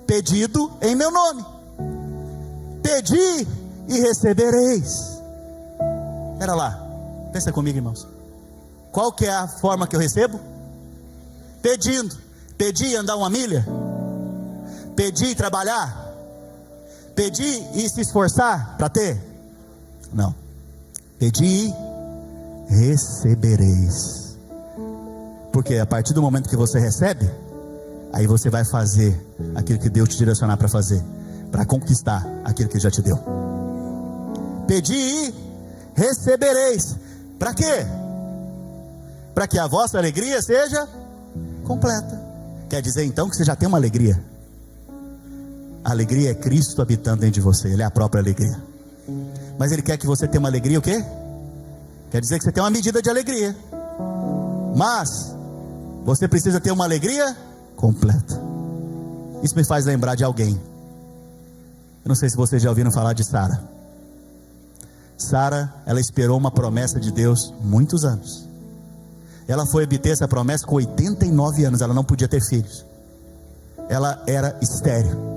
pedido em meu nome. Pedi e recebereis. Espera lá, pensa comigo, irmãos. Qual que é a forma que eu recebo? Pedindo. Pedi e andar uma milha? Pedi e trabalhar? Pedi e se esforçar para ter? Não. Pedi e recebereis. Porque a partir do momento que você recebe, aí você vai fazer aquilo que Deus te direcionar para fazer, para conquistar aquilo que Ele já te deu. Pedi e recebereis. Para quê? Para que a vossa alegria seja completa. Quer dizer então que você já tem uma alegria. A alegria é Cristo habitando dentro de você. Ele é a própria alegria. Mas Ele quer que você tenha uma alegria o quê? Quer dizer que você tem uma medida de alegria. Mas você precisa ter uma alegria completa. Isso me faz lembrar de alguém. Eu não sei se vocês já ouviram falar de Sara. Sara, ela esperou uma promessa de Deus muitos anos. Ela foi obter essa promessa com 89 anos. Ela não podia ter filhos. Ela era estéril.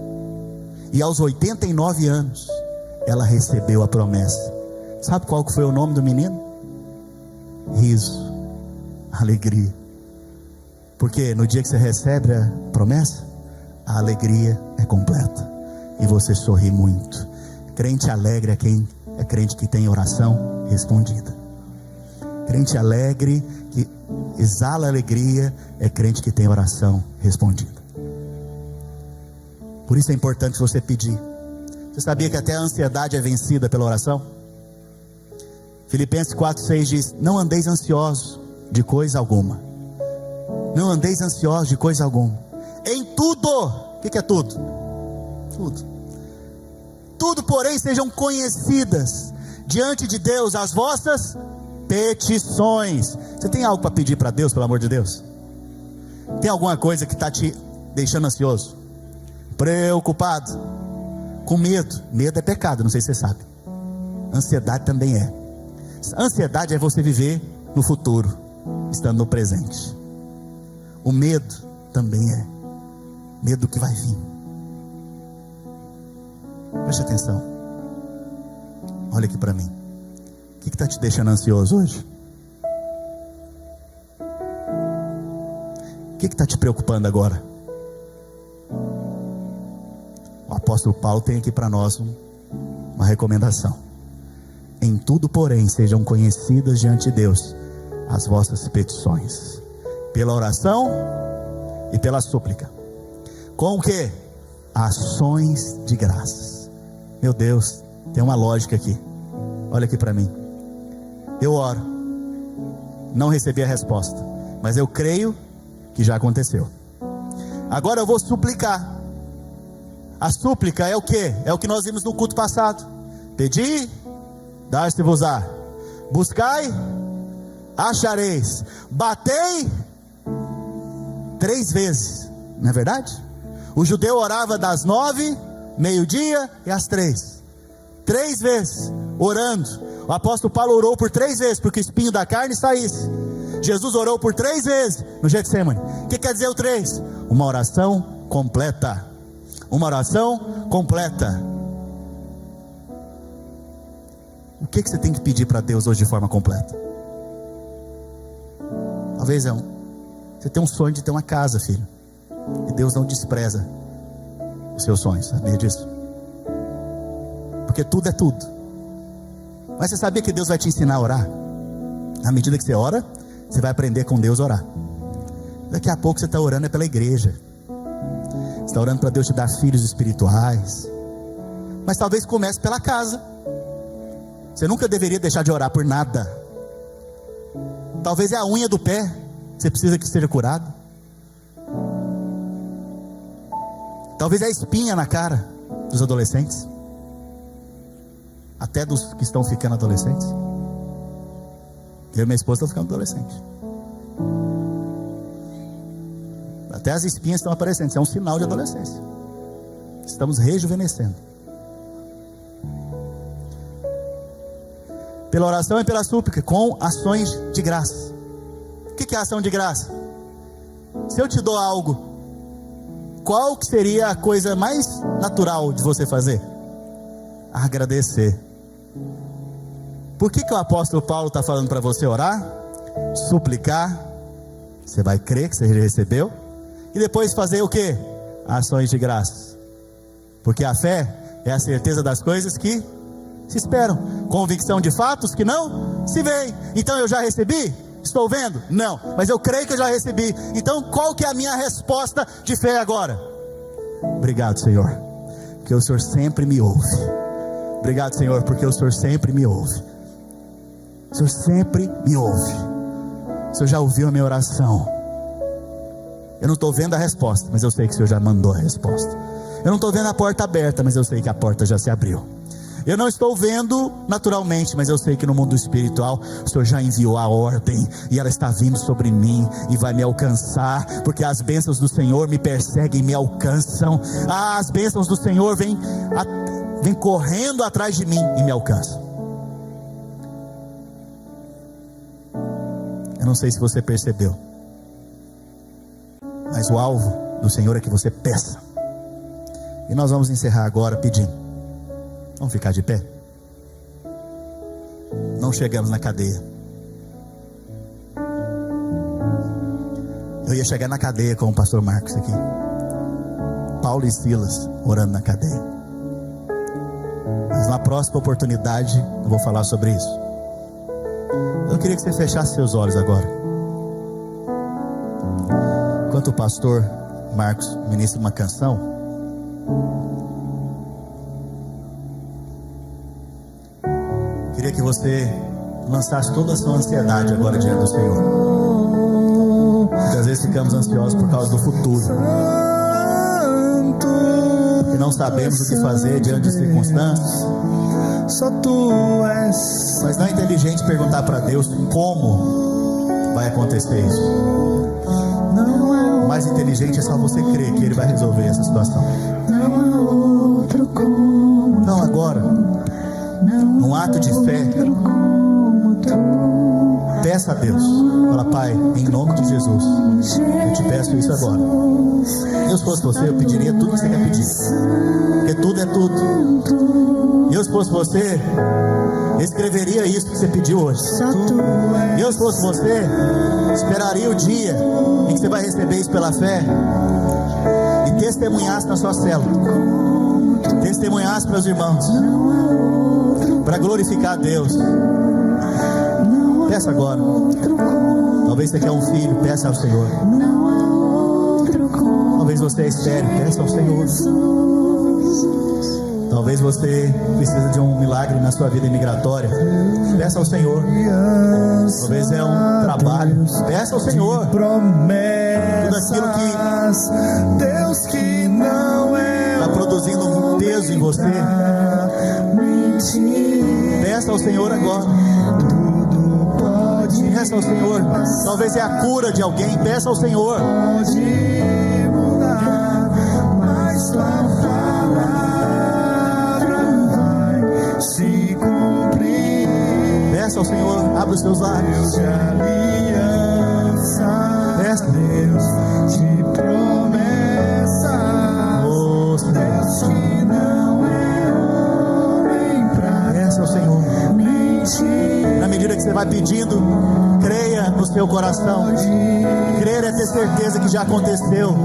E aos 89 anos, ela recebeu a promessa Sabe qual que foi o nome do menino? Riso, alegria. Porque no dia que você recebe a promessa, a alegria é completa e você sorri muito. Crente alegre é quem é crente que tem oração respondida. Crente alegre, que exala alegria, é crente que tem oração respondida. Por isso é importante você pedir. Você sabia que até a ansiedade é vencida pela oração? Filipenses 4:6 diz: não andeis ansiosos de coisa alguma. Não andeis ansiosos de coisa alguma. Em tudo. O que é tudo? Tudo. Tudo, porém, sejam conhecidas diante de Deus as vossas petições. Você tem algo para pedir para Deus, pelo amor de Deus? Tem alguma coisa que está te deixando ansioso? Preocupado? Com medo? Medo é pecado, não sei se você sabe. Ansiedade também é. Ansiedade é você viver no futuro, estando no presente. O medo também é. Medo do que vai vir. Preste atenção. Olha aqui para mim. O que está te deixando ansioso hoje? O que está te preocupando agora? O apóstolo Paulo tem aqui para nós uma recomendação. Em tudo, porém, sejam conhecidas diante de Deus as vossas petições, pela oração e pela súplica. Com o que? Ações de graças. Meu Deus, tem uma lógica aqui. Olha aqui para mim. Eu oro, não recebi a resposta, mas eu creio que já aconteceu. Agora eu vou suplicar. A súplica é o que? É o que nós vimos no culto passado. Pedi, dar-se-vos-á. Buscai, achareis. Batei 3 vezes, não é verdade? O judeu orava das 9, meio-dia e às 3. 3 vezes, orando. O apóstolo Paulo orou por 3 vezes, porque o espinho da carne saísse. Jesus orou por 3 vezes no Getsemane. O que quer dizer o 3? Uma oração completa. Uma oração completa. O que você tem que pedir para Deus hoje de forma completa? Talvez você tem um sonho de ter uma casa, filho, e Deus não despreza os seus sonhos, sabia disso? Porque tudo é tudo. Mas você sabia que Deus vai te ensinar a orar? À medida que você ora, você vai aprender com Deus a orar. Daqui a pouco você está orando pela igreja. Você está orando para Deus te dar filhos espirituais. Mas talvez comece pela casa. Você nunca deveria deixar de orar por nada. Talvez é a unha do pé que você precisa que seja curado. Talvez é a espinha na cara dos adolescentes, até dos que estão ficando adolescentes. Eu e minha esposa estão ficando adolescentes. Até as espinhas estão aparecendo. Isso é um sinal de adolescência. Estamos rejuvenescendo. Pela oração e pela súplica, com ações de graça. O que é ação de graça? Se eu te dou algo, qual que seria a coisa mais natural de você fazer? Agradecer. Por que o apóstolo Paulo está falando para você orar? Suplicar. Você vai crer que você recebeu. E depois fazer o que? Ações de graça. Porque a fé é a certeza das coisas que se esperam, convicção de fatos que não se veem. Então eu já recebi? Estou vendo? Não, mas eu creio que eu já recebi. Então qual que é a minha resposta de fé agora? Obrigado, Senhor, porque o Senhor sempre me ouve. Obrigado, Senhor, porque o Senhor sempre me ouve. O Senhor sempre me ouve. O Senhor já ouviu a minha oração. Eu não estou vendo a resposta, mas eu sei que o Senhor já mandou a resposta. Eu não estou vendo a porta aberta, mas eu sei que a porta já se abriu. Eu não estou vendo naturalmente, mas eu sei que no mundo espiritual o Senhor já enviou a ordem, e ela está vindo sobre mim e vai me alcançar, porque as bênçãos do Senhor me perseguem e me alcançam. As bênçãos do Senhor vêm correndo atrás de mim e me alcançam. Eu não sei se você percebeu, mas o alvo do Senhor é que você peça. E nós vamos encerrar agora pedindo. Vamos ficar de pé? não chegamos na cadeia. Eu ia chegar na cadeia com o pastor Marcos aqui. Paulo e Silas orando na cadeia. Mas na próxima oportunidade eu vou falar sobre isso. Eu queria que você fechasse seus olhos agora. Enquanto o pastor Marcos ministra uma canção, queria que você lançasse toda a sua ansiedade agora diante do Senhor. Muitas vezes ficamos ansiosos por causa do futuro, e não sabemos o que fazer diante de circunstâncias. Mas não é inteligente perguntar para Deus como vai acontecer isso. O mais inteligente é só você crer que Ele vai resolver essa situação. Então agora, num ato de fé, peça a Deus. Fala: Pai, em nome de Jesus, eu te peço isso agora. Eu, se fosse você, eu pediria tudo que você quer pedir, porque tudo é tudo. Eu, se fosse você, escreveria isso que você pediu hoje. Eu, se fosse você, esperaria o dia em que você vai receber isso pela fé e testemunhasse na sua célula, testemunhasse para os irmãos, para glorificar a Deus. Peça agora. Talvez você quer um filho, peça ao Senhor. Talvez você é estéril, peça ao Senhor. Talvez você precisa de um milagre na sua vida imigratória, peça ao Senhor. Talvez é um trabalho, peça ao Senhor. Tudo aquilo que está produzindo um peso em você, peça ao Senhor agora. Peça ao Senhor. Talvez é a cura de alguém, peça ao Senhor. Peça ao Senhor, abre os seus lábios. Peça. Peça ao Senhor. Na medida que você vai pedindo, creia no seu coração. Crer é ter certeza que já aconteceu.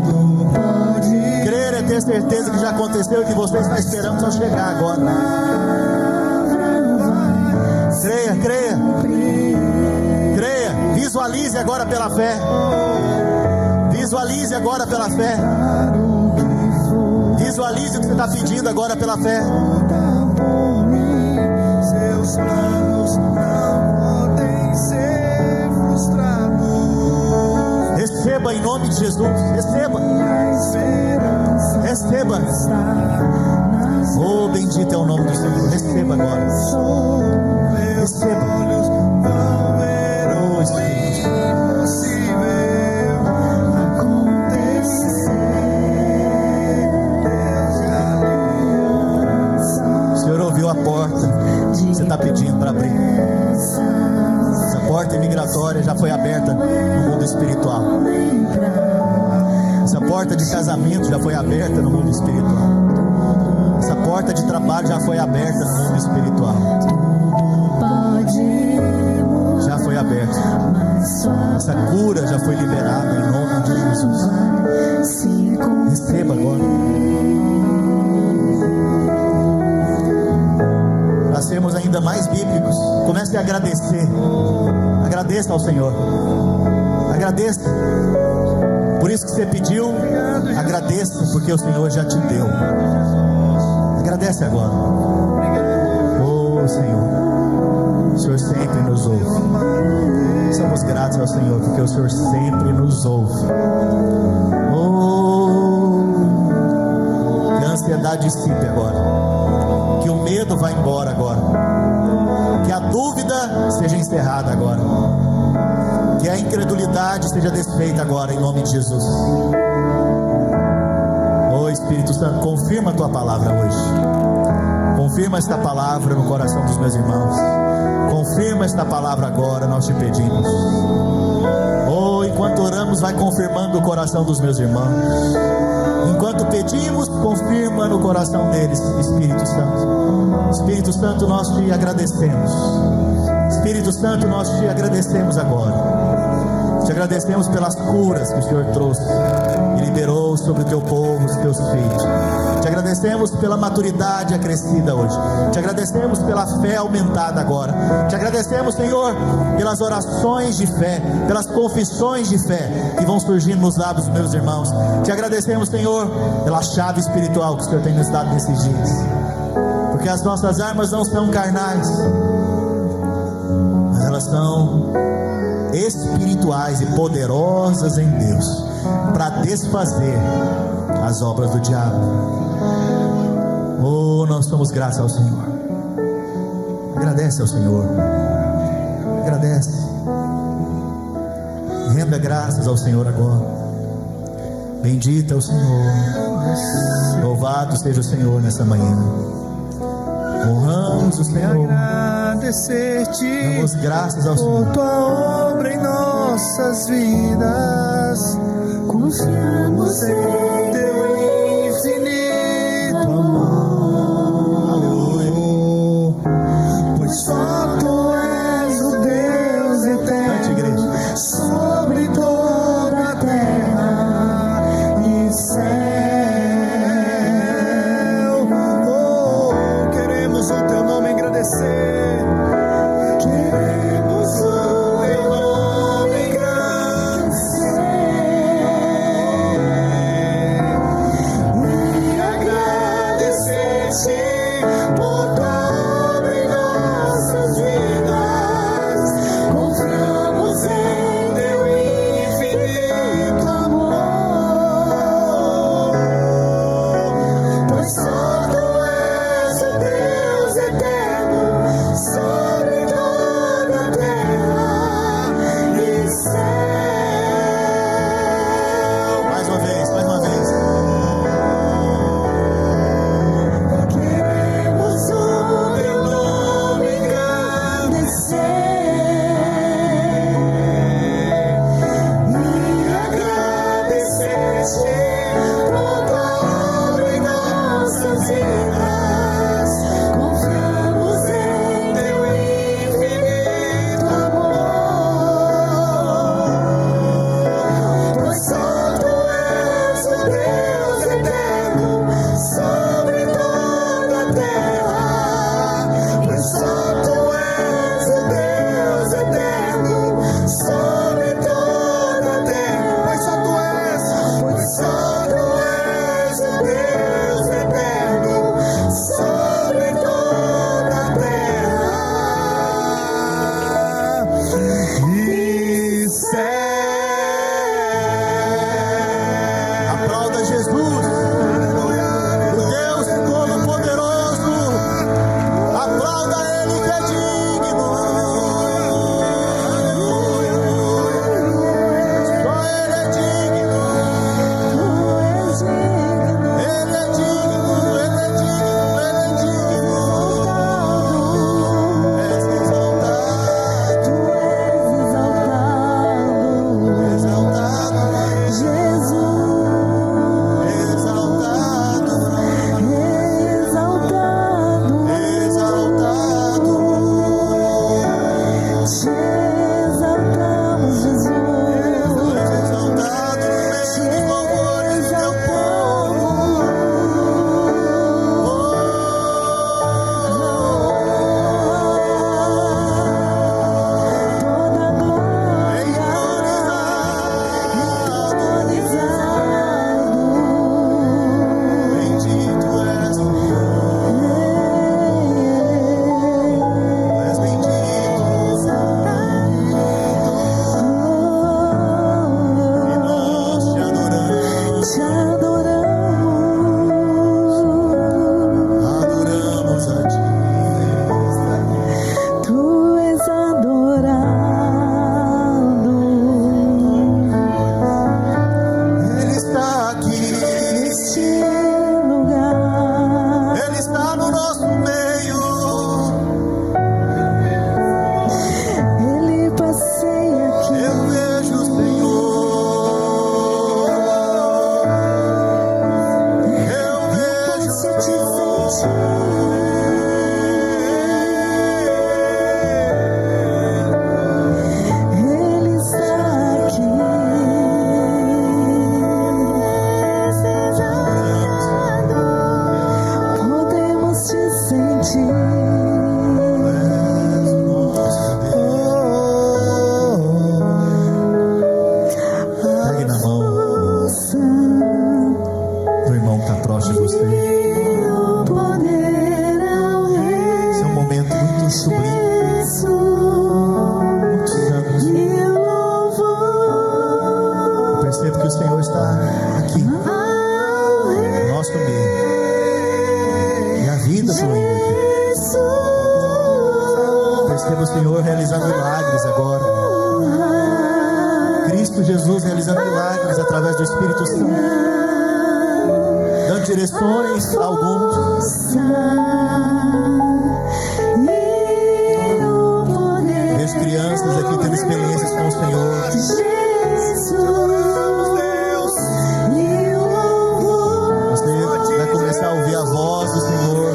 Crer é ter certeza que já aconteceu e que você está esperando só chegar agora. Creia, creia. Creia. Visualize agora pela fé. Visualize agora pela fé. Visualize o que você está pedindo agora pela fé. Seus planos não podem ser frustrados. Receba em nome de Jesus. Receba. Receba. Oh, bendito é o nome do Senhor. Receba agora. Receba. Oh, Espírito. O Senhor ouviu a porta. Você está pedindo para abrir. Essa porta imigratória já foi aberta no mundo espiritual. Essa porta de casamento já foi aberta no mundo espiritual. Essa porta de trabalho já foi aberta no mundo espiritual. Já foi aberta. Essa cura já foi liberada em nome de Jesus. Receba agora. Para sermos ainda mais bíblicos, comece a agradecer. Agradeça ao Senhor. Agradeça. Por isso que você pediu, agradeça, porque o Senhor já te deu. Agradece agora. Oh, Senhor, o Senhor sempre nos ouve. Somos gratos ao Senhor, porque o Senhor sempre nos ouve. Oh, que a ansiedade dissipe agora. Que o medo vá embora agora. Que a dúvida seja encerrada agora. Que a incredulidade seja desfeita agora, em nome de Jesus. Oh, Espírito Santo, confirma a Tua palavra hoje. Confirma esta palavra no coração dos meus irmãos. Confirma esta palavra agora, nós te pedimos. Oh, enquanto oramos, vai confirmando o coração dos meus irmãos. Enquanto pedimos, confirma no coração deles, Espírito Santo. Espírito Santo, nós te agradecemos. Santo, nós te agradecemos agora. Te agradecemos pelas curas que o Senhor trouxe e liberou sobre o teu povo, os teus filhos. Te agradecemos pela maturidade acrescida hoje. Te agradecemos pela fé aumentada agora. Te agradecemos, Senhor, pelas orações de fé, pelas confissões de fé que vão surgindo nos lábios dos meus irmãos. Te agradecemos, Senhor, pela chave espiritual que o Senhor tem nos dado nesses dias. Porque as nossas armas não são carnais, mas elas são espirituais e poderosas em Deus, para desfazer as obras do diabo. Oh, nós somos gratos ao Senhor. Agradece ao Senhor. Agradece. Renda graças ao Senhor agora. Bendito é o Senhor. Louvado seja o Senhor nessa manhã. Honramos o Senhor. Agradecer-te. Damos graças ao Senhor por tua obra em nossas vidas. Confiamos em teu infinito amor. Aleluia. Pois só tu és o Deus eterno sobre toda a terra e céu. Oh, queremos o teu nome engrandecer. Queremos o teu nome engrandecer. realizando milagres agora. Cristo Jesus realizando milagres através do Espírito Santo, dando direções a alguns. Vejo crianças aqui tendo experiências com o Senhor. Você vai começar a ouvir a voz do Senhor.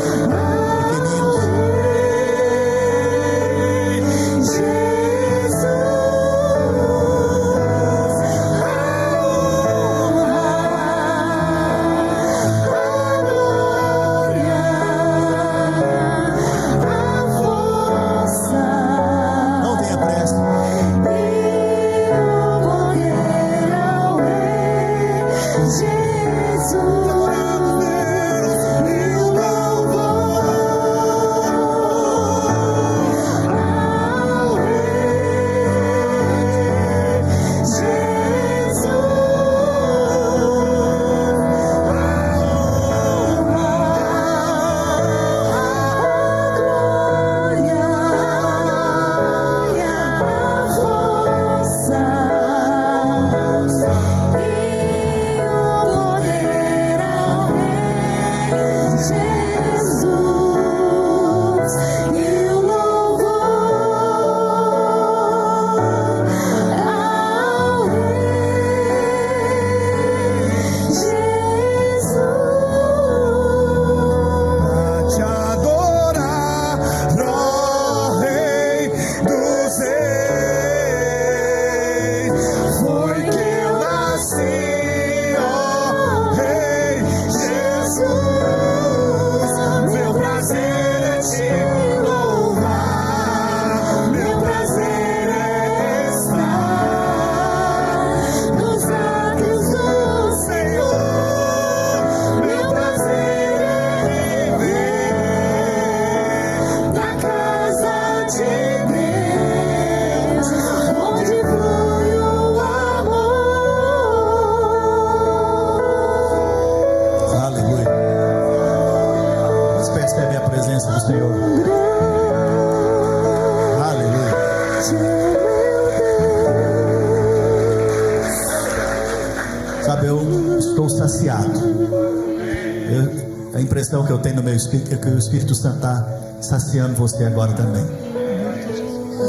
A impressão que eu tenho no meu espírito é que o Espírito Santo está saciando você agora também.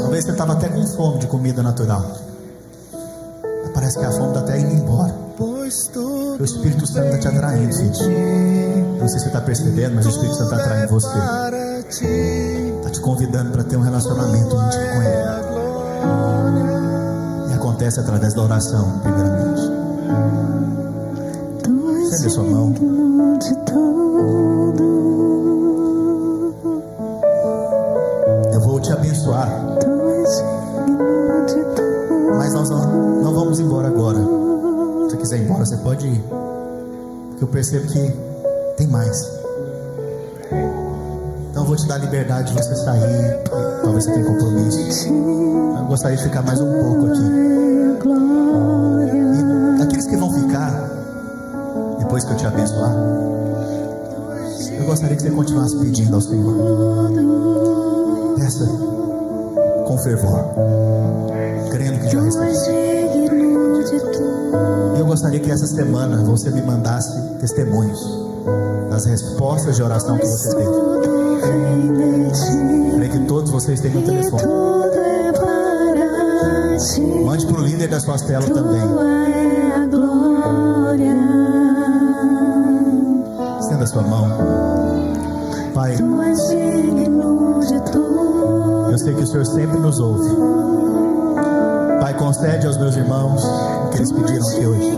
Talvez você estava até com fome de comida natural. Parece que a fome está até indo embora. O Espírito Santo está te atraindo, filho. Não sei se você está percebendo, mas o Espírito Santo está atraindo você. Está te convidando para ter um relacionamento íntimo com Ele. E acontece através da oração, primeiramente. Estende a sua mão. Eu vou te abençoar. Mas nós não vamos embora agora. Se você quiser ir embora, você pode ir. Porque eu percebo que tem mais. Então eu vou te dar a liberdade de você sair. Talvez você tenha compromisso. Eu gostaria de ficar mais um pouco aqui. E aqueles que vão ficar, depois que eu te abençoar, eu gostaria que você continuasse pedindo ao Senhor. Peça com fervor, crendo que já recebeu. E eu gostaria que essa semana você me mandasse testemunhos das respostas de oração que você teve. Creio que todos vocês têm meu telefone. Mande para o líder da sua célula também. Estenda a sua mão. Pai, eu sei que o Senhor sempre nos ouve. Pai, concede aos meus irmãos o que eles pediram aqui hoje.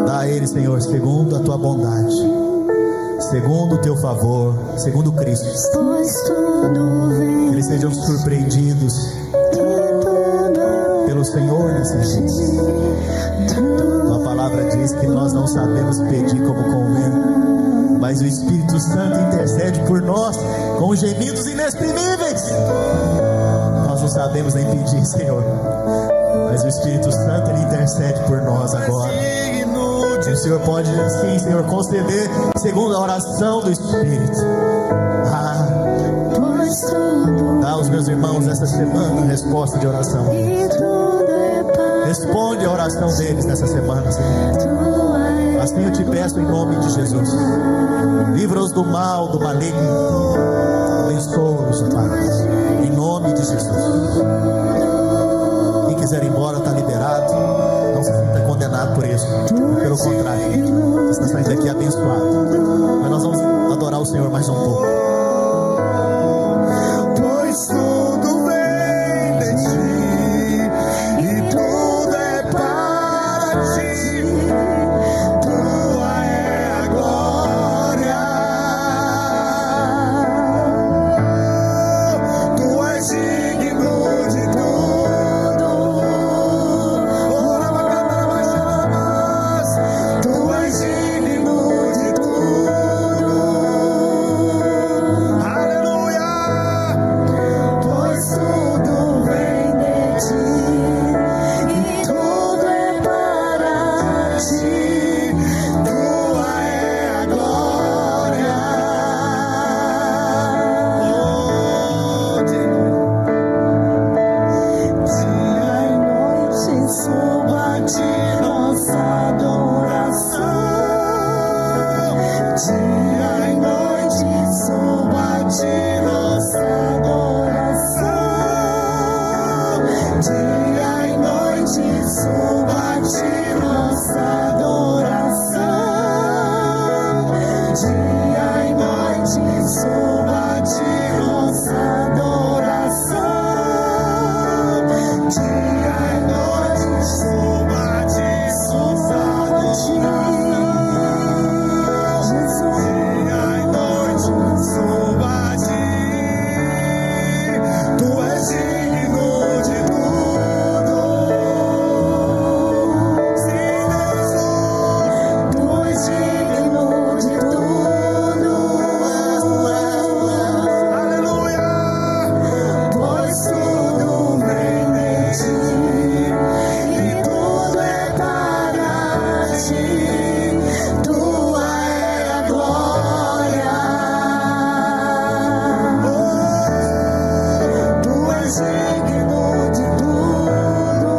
Dá a eles, Senhor, segundo a tua bondade, segundo o teu favor, segundo Cristo. Que eles sejam surpreendidos pelo Senhor nesse dia. Tua palavra diz que nós não sabemos pedir como convém, mas o Espírito Santo intercede por nós com gemidos inexprimíveis. Nós não sabemos nem pedir, Senhor, mas o Espírito Santo, Ele intercede por nós agora. E o Senhor pode, sim, Senhor, conceder segundo a oração do Espírito. pois tudo Dá aos meus irmãos essa semana resposta de oração. e tudo é para Responde a oração deles nessa semana, Senhor. tua Assim eu te peço em nome de Jesus. Livra-os do mal, do maligno. Abençoa-os, Pai. Em nome de Jesus. Quem quiser ir embora está liberado. Não se sinta condenado por isso. Pelo contrário, você está saindo daqui abençoado. Mas nós vamos adorar o Senhor mais um pouco. pois tudo vem de ti e tudo é para ti. Tua é a glória. Tu és digno de tudo. Tu és digno de tudo. Aleluia. Pois tudo vem de ti e tudo é para ti. Tua é a glória. Dia e noite suba a ti nossa adoração. Dia e noite suba a ti nossa adoração. Dia e noite suba a ti nossa adoração. Dia e noite suba a ti nossa adoração. Dia e noite suba a ti nossa adoração. Jesus. Dia e noite suba a ti. Tu és digno de tudo. Sim, Jesus. Tu és digno de tudo. Aleluia. Pois tudo vem de ti e tudo é para ti. Tua é a glória. Tu és digno de tudo.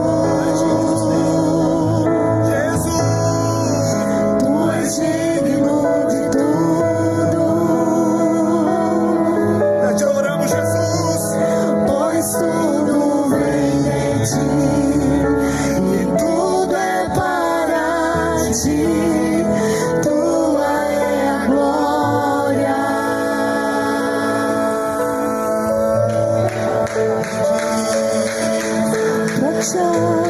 Jesus. Tu és digno de tudo. Nós te adoramos, Jesus. Pois tudo vem de ti e tudo é para ti. Tua é a glória. Pra te